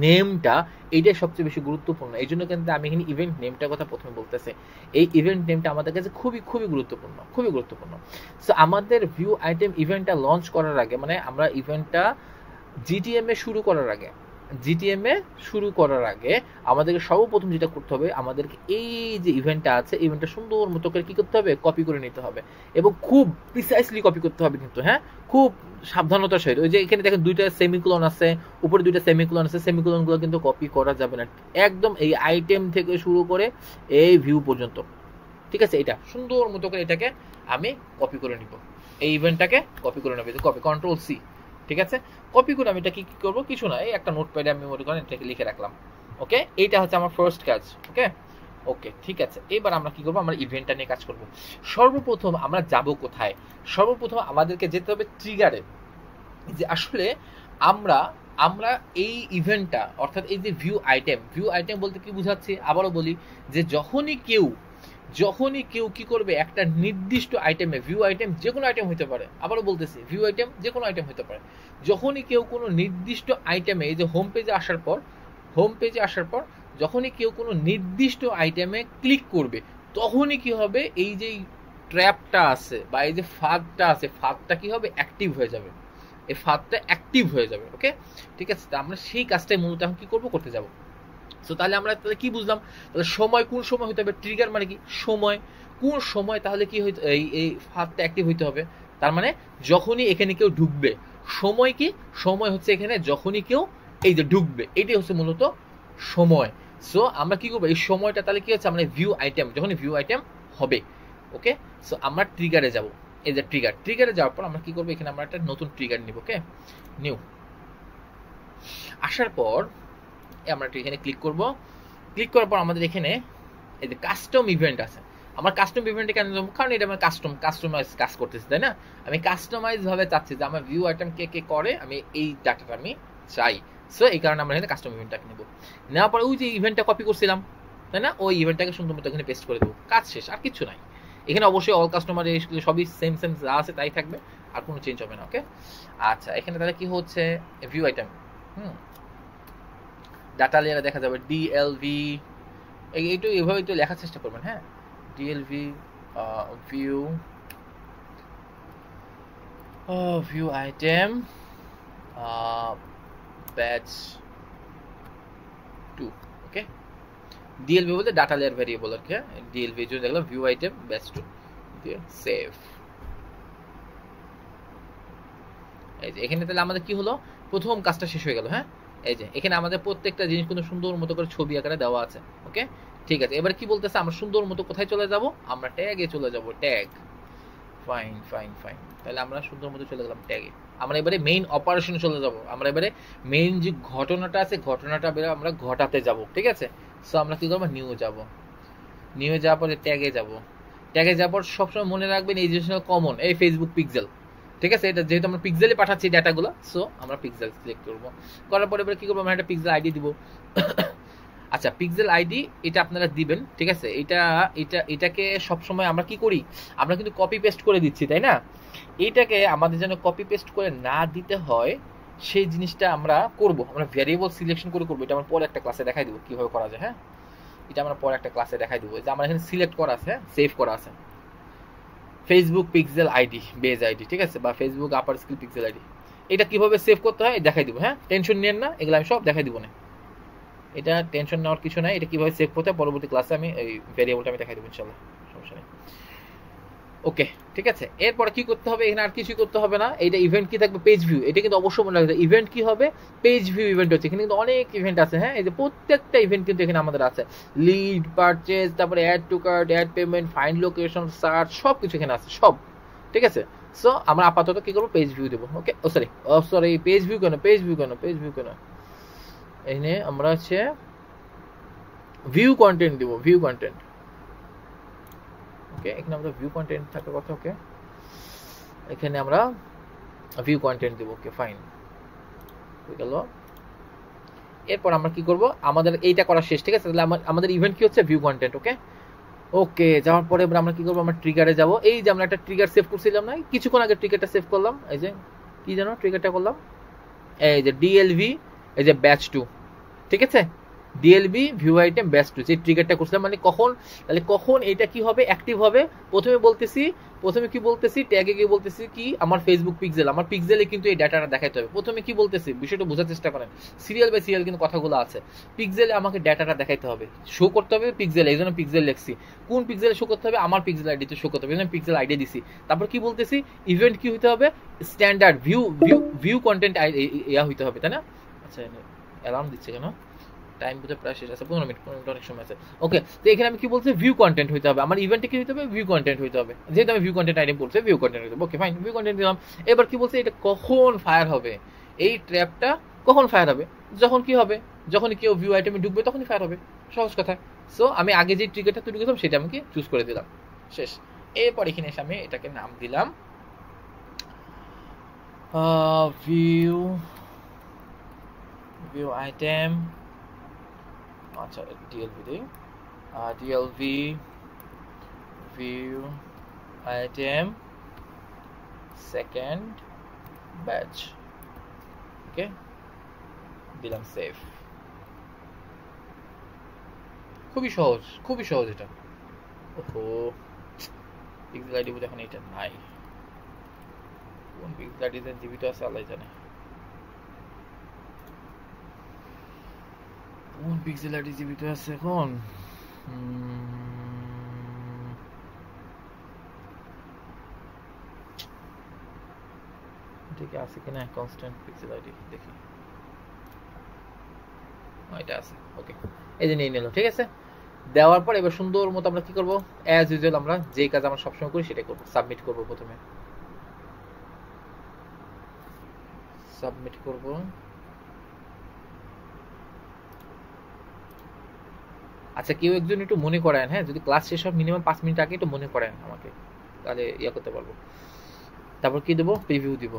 নেমটা, এইটাই সবচেয়ে বেশি গুরুত্বপূর্ণ। এই জন্য কিন্তু আমি এখানে ইভেন্ট নেমটার কথা প্রথমে বলতেছি। এই ইভেন্ট নেমটা আমাদের কাছে খুবই গুরুত্বপূর্ণ। সো আমাদের ভিউ আইটেম ইভেন্টটা লঞ্চ করার আগে, মানে আমরা ইভেন্টটা জিটিএম এ শুরু করার আগে আমাদেরকে সর্বপ্রথম যেটা করতে হবে, আমাদেরকে এই যে ইভেন্টটা আছে, ইভেন্টটা সুন্দর মতো করে কি করতে হবে, কপি করে নিতে হবে, এবং খুব প্রিসাইসলি কপি করতে হবে কিন্তু। হ্যাঁ, খুব সাবধানতার সহিত। ওই যে এখানে দেখেন 2টা সেমিকোলন আছে, উপরে 2টা সেমিকোলন আছে, সেমিকোলনগুলো কিন্তু কপি করা যাবে না, একদম এই আইটেম থেকে শুরু করে এই ভিউ পর্যন্ত, ঠিক আছে। এটা সুন্দর মতো করে এটাকে আমি কপি করে নিব, এই ইভেন্টটাকে কপি করে নেব, কপি, কন্ট্রোল সি, ঠিক আছে। কপি করে আমি এটা কি করবো, কিছু না, এই একটা নোটপ্যাডে আমি মনে করেন এটাকে লিখে রাখলাম। ওকে, এইটা হচ্ছে আমার ফার্স্ট কাজ। ওকে, ঠিক আছে। এবার আমরা কি করবো, আমরা ইভেন্টটা নিয়ে কাজ করব। সর্বপ্রথম আমরা যাব কোথায়? সর্বপ্রথম আমাদেরকে যেতে হবে ট্রিগারে, যে আসলে আমরা এই ইভেন্টটা, অর্থাৎ এই যে ভিউ আইটেম বলতে কি বুঝাচ্ছি, আবারও বলি, যে যখনই কেউ কি করবে, একটা নির্দিষ্ট আইটেমে, ভিউ আইটেম যে কোনো আইটেম হতে পারে, আবারও বলতেছি, ভিউ আইটেম যে কোনো আইটেম হতে পারে, যখনই কেউ কোনো নির্দিষ্ট আইটেমে, এই যে হোম পেজে আসার পর যখনই কেউ কোনো নির্দিষ্ট আইটেমে ক্লিক করবে, তখনই কি হবে, এই যে ট্র্যাপটা আছে বা এই যে ফাঁদটা কি হবে, অ্যাক্টিভ হয়ে যাবে, এই ফাঁদটা অ্যাক্টিভ হয়ে যাবে। ওকে, ঠিক আছে। আমরা সেই কাজটাই মূলত এখন কি করতে যাব। সো তাহলে আমরা কি বুঝলাম, তাহলে সময়, কোন সময় হতে হবে, ট্রিগার মানে কি সময়, কোন সময় তাহলে কি হইতে, এই ফাঁদটা অ্যাক্টিভ হইতে হবে, তার মানে যখনই এখানে কেউ ঢুকবে। সময় কি, সময় হচ্ছে এখানে যখনই কেউ এই যে ঢুকবে, এটাই হচ্ছে মূলত সময়। সো আমরা কি করবো এই সময়টা, তাহলে কি হচ্ছে আমরা ভিউ আইটেম, যখন ভিউ আইটেম হবে, ওকে, সো আমরা ট্রিগারে যাব। এই যে ট্রিগারে যাওয়ার পর আমরা কি করবো, এখানে আমরা একটা নতুন ট্রিগার নিব, ওকে, নিউ। আসার পর আমরা এখানে ক্লিক করব। ক্লিক করার পর আমাদের এখানে এই যে কাস্টম ইভেন্ট আছে। আমার কাস্টম ইভেন্টে কেন যাবো, কারণ এটা আমার কাস্টমাইজ কাজ করতেছি, তাই না? আমি কাস্টমাইজ ভাবে চাচ্ছি যে আমার ভিউ আইটেম কে কে করে, আমি এই ডাটাটা আমি চাই। সো এই কারণে আমরা এখানে কাস্টম ইভেন্টটাকে নেব। নেওয়ার পরে ওই যে ইভেন্টটা কপি করছিলাম, তাই না, ওই ইভেন্টটাকে সুন্দর মতো এখানে পেস্ট করে দেবো, কাজ শেষ, আর কিছু নাই। এখানে অবশ্যই অল কাস্টমার সবই সেম যা আছে তাই থাকবে, আর কোনো চেঞ্জ হবে না, ওকে। আচ্ছা, এখানে তাহলে কি হচ্ছে, ভিউ আইটেম, ডাটা লেয়ারে দেখা যাবে ডিএলভি, এইটু এভাবে একটু লেখার চেষ্টা করবেন, হ্যাঁ, ডিএলভি ভিউ ভিউ আইটেম ব্যাচ 2, ওকে। ডিএলভি বলতে ডাটা লেয়ার ভেরিয়েবল, আর কি, ডিএলভি জন্য দেখলাম ভিউ আইটেম ব্যাচ 2 দিয়ে সেভ। এই যে এখানে তাহলে আমাদের কি হলো, প্রথম কাজটা শেষ হয়ে গেল, হ্যাঁ। এই যে এখানে আমাদের প্রত্যেকটা জিনিস কিন্তু সুন্দর মতো করে ছবি আকারে দেওয়া আছে, ওকে, ঠিক আছে। এবার কি বলতেছে, আমরা সুন্দর মতো কোথায় চলে যাব, আমরা ট্যাগে চলে যাব, ট্যাগ, ফাইন ফাইন ফাইন। তাহলে আমরা সুন্দর মতো চলে গেলাম ট্যাগে। আমরা এবারে মেইন অপারেশনে চলে যাব, আমরা এবারে মেইন যে ঘটনাটা আছে ঘটনাটা আমরা ঘটাতে যাব, ঠিক আছে। সো আমরা কি করবো, নিউ যাব, নিউ যাওয়ার পরে ট্যাগে যাব। ট্যাগে যাওয়ার পর সবসময় মনে রাখবেন এই জিনিসটা কমন, এই ফেসবুক পিক্সেল, ঠিক আছে। এটা যেহেতু আমরা পিক্সেলে পাঠাচ্ছি ডাটাগুলো, সো আমরা পিক্সেল সিলেক্ট করবো। করার পরে এবার কি করবো, আমরা একটা পিক্সেল আইডি দিব। আচ্ছা, পিক্সেল আইডি এটা আপনারা দিবেন, ঠিক আছে। এটাকে সবসময় আমরা কি করি, আমরা কিন্তু কপি পেস্ট করে দিচ্ছি, তাই না। এইটাকে আমাদের যেন কপি পেস্ট করে না দিতে হয়, সেই জিনিসটা আমরা করব, আমরা ভ্যারিয়েবল সিলেকশন করে করবো। এটা আমার পরে একটা ক্লাসে দেখাই দেবো কিভাবে করা যায়, হ্যাঁ, এটা আমরা পরে একটা ক্লাসে দেখাই দেবো। যে আমার এখানে সিলেক্ট করা আছে, সেভ করা আছে Facebook pixel ID, base ID, ঠিক আছে, বা Facebook upper skill pixel ID. এটা কিভাবে সেভ করতে হয় দেখাই দিব, হ্যাঁ, টেনশন নেন না, এগুলো আমি সব দেখাই দিব না, এটা টেনশন নেওয়ার কিছু নাই। এটা কিভাবে সেভ করতে হয় পরবর্তী ক্লাসে আমি এই ভ্যারিয়েবলটা আমি দেখাই দেবো ইনশাআল্লাহ, সমস্যা নেই, ওকে, ঠিক আছে। এরপরে কি করতে হবে, এখানে আর কিছুই করতে হবে না। এইটা ইভেন্ট কি থাকবে, পেজ ভিউ, এটা কিন্তু অবশ্যই মনে রাখতে হবে। ইভেন্ট কি হবে, পেজ ভিউ ইভেন্ট হচ্ছে। এখানে কিন্তু অনেক ইভেন্ট আছে, হ্যাঁ, এই যে প্রত্যেকটা ইভেন্ট কিন্তু এখানে আমাদের আছে, লিড, পারচেজ, তারপরে add to cart, add payment, find location, search, সব কিছু এখানে আছে, সব, ঠিক আছে। সো আমরা আপাতত কি করবো, পেজ ভিউ দেবো, ওকে। সরি পেজ ভিউ কেন, এখানে আমরা হচ্ছে ভিউ কন্টেন্ট দিব, ভিউ কন্টেন্ট, ওকে। এখানে আমরা ভিউ কন্টেন্ট থাকার কথা, ওকে। এখানে আমরা ভিউ কন্টেন্ট দিব, ওকে, ফাইন হয়ে গেল। এরপর আমরা কি করব, আমাদের এইটা করা শেষ, ঠিক আছে। তাহলে আমাদের ইভেন্ট কি হচ্ছে, ভিউ কন্টেন্ট, ওকে। ওকে, যাওয়ার পরে এবার আমরা কি করবো, আমরা ট্রিগারে যাব। এই যে আমরা একটা ট্রিগার সেভ করছিলাম না, কিছুক্ষণ আগে ট্রিগারটা সেভ করলাম, এই যে কি জানো ট্রিগারটা করলাম, এই যে ডিএলভি, এই যে ব্যাচ 2, ঠিক আছে, ডিএলবি ভিউ আইটেম ব্যাচ 2, যে ট্রিগারটা করছিলাম, মানে কখন, তাহলে কখন এটা কি হবে, অ্যাক্টিভ হবে। প্রথমে কি বলতেছি, ট্যাগে কি বলতেছি, কি আমার ফেসবুক পিক্সেল, আমার পিক্সেলে কিন্তু এই ডাটাটা দেখাইতে হবে। প্রথমে কি বলতেছি, বিষয়টা বোঝার চেষ্টা করেন, সিরিয়াল বাই সিরিয়াল কিন্তু কথাগুলো আছে। পিক্সেলে আমাকে ডাটাটা দেখাইতে হবে, শো করতে হবে পিক্সেলে, এই জন্য পিক্সেল লিখছি। কোন পিক্সেলে শো করতে হবে, আমার পিক্সেল আইডিতে শো করতে হবে, এই জন্য পিক্সেল আইডি দিছি। তারপর কি বলতেছি, ইভেন্ট কি হইতে হবে, স্ট্যান্ডার্ড ভিউ কন্টেন্ট ইয়া হইতে হবে, তাই না। আচ্ছা, অ্যালার্ম দিচ্ছে কেন, টাইম বুঝে প্রায় শেষ আছে, 15 মিনিট অনেক সময় আছে, ওকে। তো এখানে আমি কি বলছি, ভিউ কন্টেন্ট হইতে হবে, আমার ইভেন্টে কি হইতে হবে, ভিউ কন্টেন্ট হইতে হবে। যেহেতু আমি ভিউ কন্টেন্ট আইটেম বলছি, ভিউ কন্টেন্ট হইতে হবে, ওকে, ফাইন, ভিউ কন্টেন্ট দিলাম। এবার কি বলছে, এটা কখন ফায়ার হবে, এই ট্র্যাপটা কখন ফায়ার হবে, যখন কি হবে, যখন কেউ ভিউ আইটেমে ঢুকবে তখনই ফায়ার হবে, সহজ কথা। সো আমি আগে যে ট্রিগারটা তৈরি করলাম সেটা আমি কি চুজ করে দিলাম, শেষ। এরপর এখানে এসে আমি এটাকে নাম দিলাম ভিউ আইটেম, আচ্ছা ডিএলভি দিই, ডিএলভি ভিউ আইটেম সেকেন্ড ব্যাচ, ওকে, দিলাম সেভ। খুবই সহজ এটা। ওহো, পিক্সেল আইডি বলে এখন এটা নাই, কোন পিক্সেল আইডি জীবিত আছে আল্লাহ জানে, কোন পিক্সেল আইডি জীবিত আছে এখন। ঠিক আছে কিনা, কনস্ট্যান্ট পিক্সেল আইডি দেখি, এটা আছে, ওকে, এই যে নিয়ে নিল, ঠিক আছে। দেওয়ার পর এবার সুন্দর মতো আমরা কি করব, অ্যাজ ইউজুয়াল আমরা যেই কাজ আমরা সবসময় করি সেটাই করব, সাবমিট করব। প্রথমে সাবমিট করব, আচ্ছা কেউ একজন একটু মনে করেন, হ্যাঁ, যদি ক্লাস শেষ হয় মিনিমাম 5 মিনিট আগে একটু মনে করেন আমাকে, তাহলে ইয়া করতে পারবো। তারপর কি দেবো, প্রিভিউ দিব।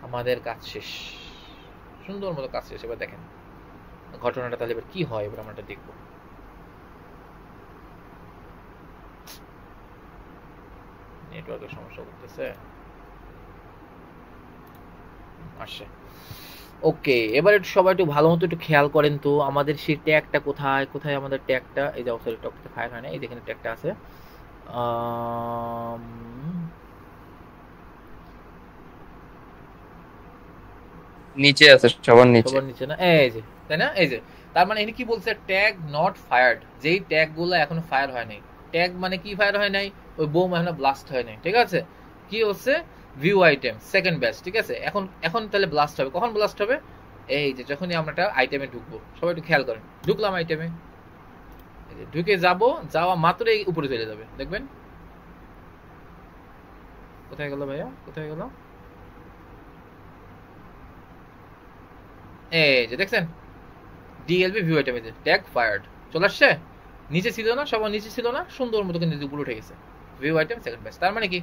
আমাদের কাজ শেষ, সুন্দর মতো কাজ শেষ। এবার দেখেন ঘটনাটা তাহলে এবার কি হয়, এবার আমরা এটা দেখবো। নেটওয়ার্কের সমস্যা করতেছে, আসছে, ওকে। এবার একটু সবাই একটু ভালো মতো একটু খেয়াল করেন তো, আমাদের সেই ট্যাগটা কোথায়, কোথায় আমাদের ট্যাগটা, এই যে সরি টকটা ফায়ার হয় না, এই দেখেন ট্যাগটা আছে, নিচে আছে, সবার নিচে, সবার নিচে না, এই যে, তাই না, এই যে। তার মানে এখানে কি বলছে, ট্যাগ নট ফায়ার্ড, যেই ট্যাগ গুলো এখনো ফায়ার হয় নাই। ট্যাগ মানে কি ফায়ার হয় নাই, ওই বোম এখনো ব্লাস্ট হয় নাই, ঠিক আছে। কি হচ্ছে, ভিউ আইটেম সেকেন্ড ব্যাচ, ঠিক আছে। এখন এখন তাহলে ব্লাস্ট হবে, কখন ব্লাস্ট হবে, এই যে যখনই আমরা একটা আইটেমে ঢুকবো। সবাই একটু খেয়াল করেন, ঢুকলাম আইটেমে, ঢুকে যাব, যাওয়া মাত্রই উপরে চলে যাবে, দেখবেন। কোথায় গেল ভাইয়া, কোথায় গেল, এই যে দেখছেন ডিএলবি ভিউ আইটেম, এই যে ট্যাগ ফায়ার্ড চলে আসছে। নিচে ছিল না, সবার নিচে ছিল না, সুন্দর মতো কিন্তু উপরে উঠে গেছে, ভিউ আইটেম সেকেন্ড ব্যাচ। তার মানে কি,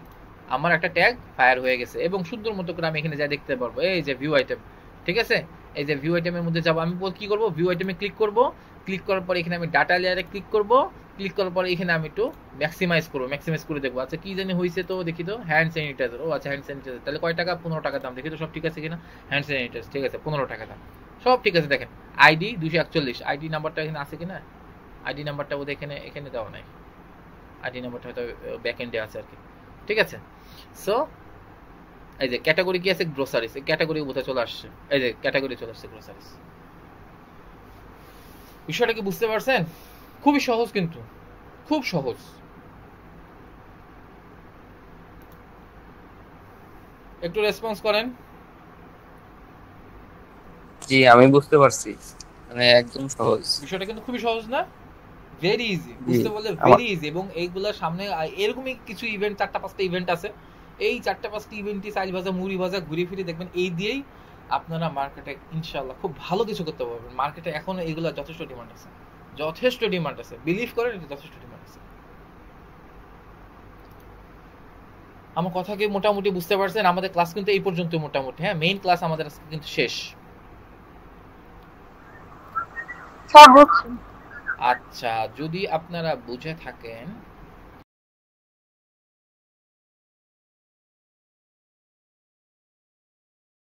আমার একটা ট্যাগ ফায়ার হয়ে গেছে, এবং সুন্দর মতো করে আমি এখানে যা দেখতে পারবো, এই যে ভিউ আইটেম, ঠিক আছে। এই যে ভিউ আইটেমের মধ্যে যাবো, আমি কি করবো, ভিউ আইটেমে ক্লিক করব, ক্লিক করার পর এখানে আমি ডাটা লেয়ারে ক্লিক করব, ক্লিক করার পর এখানে আমি একটু ম্যাক্সিমাইজ করবো, ম্যাক্সিমাইজ করে দেখবো। আচ্ছা কি জানি হয়েছে, তো দেখি তো, হ্যান্ড স্যানিটাইজার, ও আচ্ছা হ্যান্ড স্যানিটাইজার, তাহলে কয় টাকা, 15 টাকা দাম, দেখি তো সব ঠিক আছে কিনা। হ্যান্ড স্যানিটাইজার ঠিক আছে, 15 টাকা দাম, সব ঠিক আছে। দেখেন আইডি 241, আইডি নাম্বারটা এখানে আছে কিনা, আইডি নাম্বারটা বোধহয় এখানে এখানে দেওয়া নাই, আইডি নাম্বারটা হয়তো ব্যাক এন্ডে আছে আর কি, ঠিক আছে। সো এই যে ক্যাটাগরি কি আছে, গ্রোসারিস, এই ক্যাটাগরি বোধহয় চলে আসছে, এই যে ক্যাটাগরি চলে আসছে গ্রোসারিস। বিষয়টা কি বুঝতে পারছেন, খুবই সহজ, কিন্তু খুব সহজ। একটু রেসপন্স করেন। জি আমি বুঝতে পারছি, মানে একদম সহজ। বিষয়টা কিন্তু খুবই সহজ না, ভেরি ইজি, জি, বুঝতে বললে ভেরি ইজি। এবং এইগুলোর সামনে এরকমই কিছু ইভেন্ট, 4-5টা ইভেন্ট আছে। এই 4-5টা ইভেন্টই চাল ভাজা মুড়ি ভাজা ঘুরে ফিরে দেখবেন, এই দিয়েই আপনারা মার্কেটে ইনশাআল্লাহ খুব ভালো কিছু করতে পারবেন। মার্কেটে এখন এগুলো যথেষ্ট ডিমান্ড আছে, যথেষ্ট ডিমান্ড আছে, বিলিভ করেন, এটা যথেষ্ট ডিমান্ড আছে। আমার কথা কি মোটামুটি বুঝতে পারছেন? আমাদের ক্লাস কিন্তু এই পর্যন্ত মোটামুটি, হ্যাঁ, মেইন ক্লাস আমাদের আজকে কিন্তু শেষ। স্যার বুঝছি। আচ্ছা যদি আপনারা বুঝে থাকেন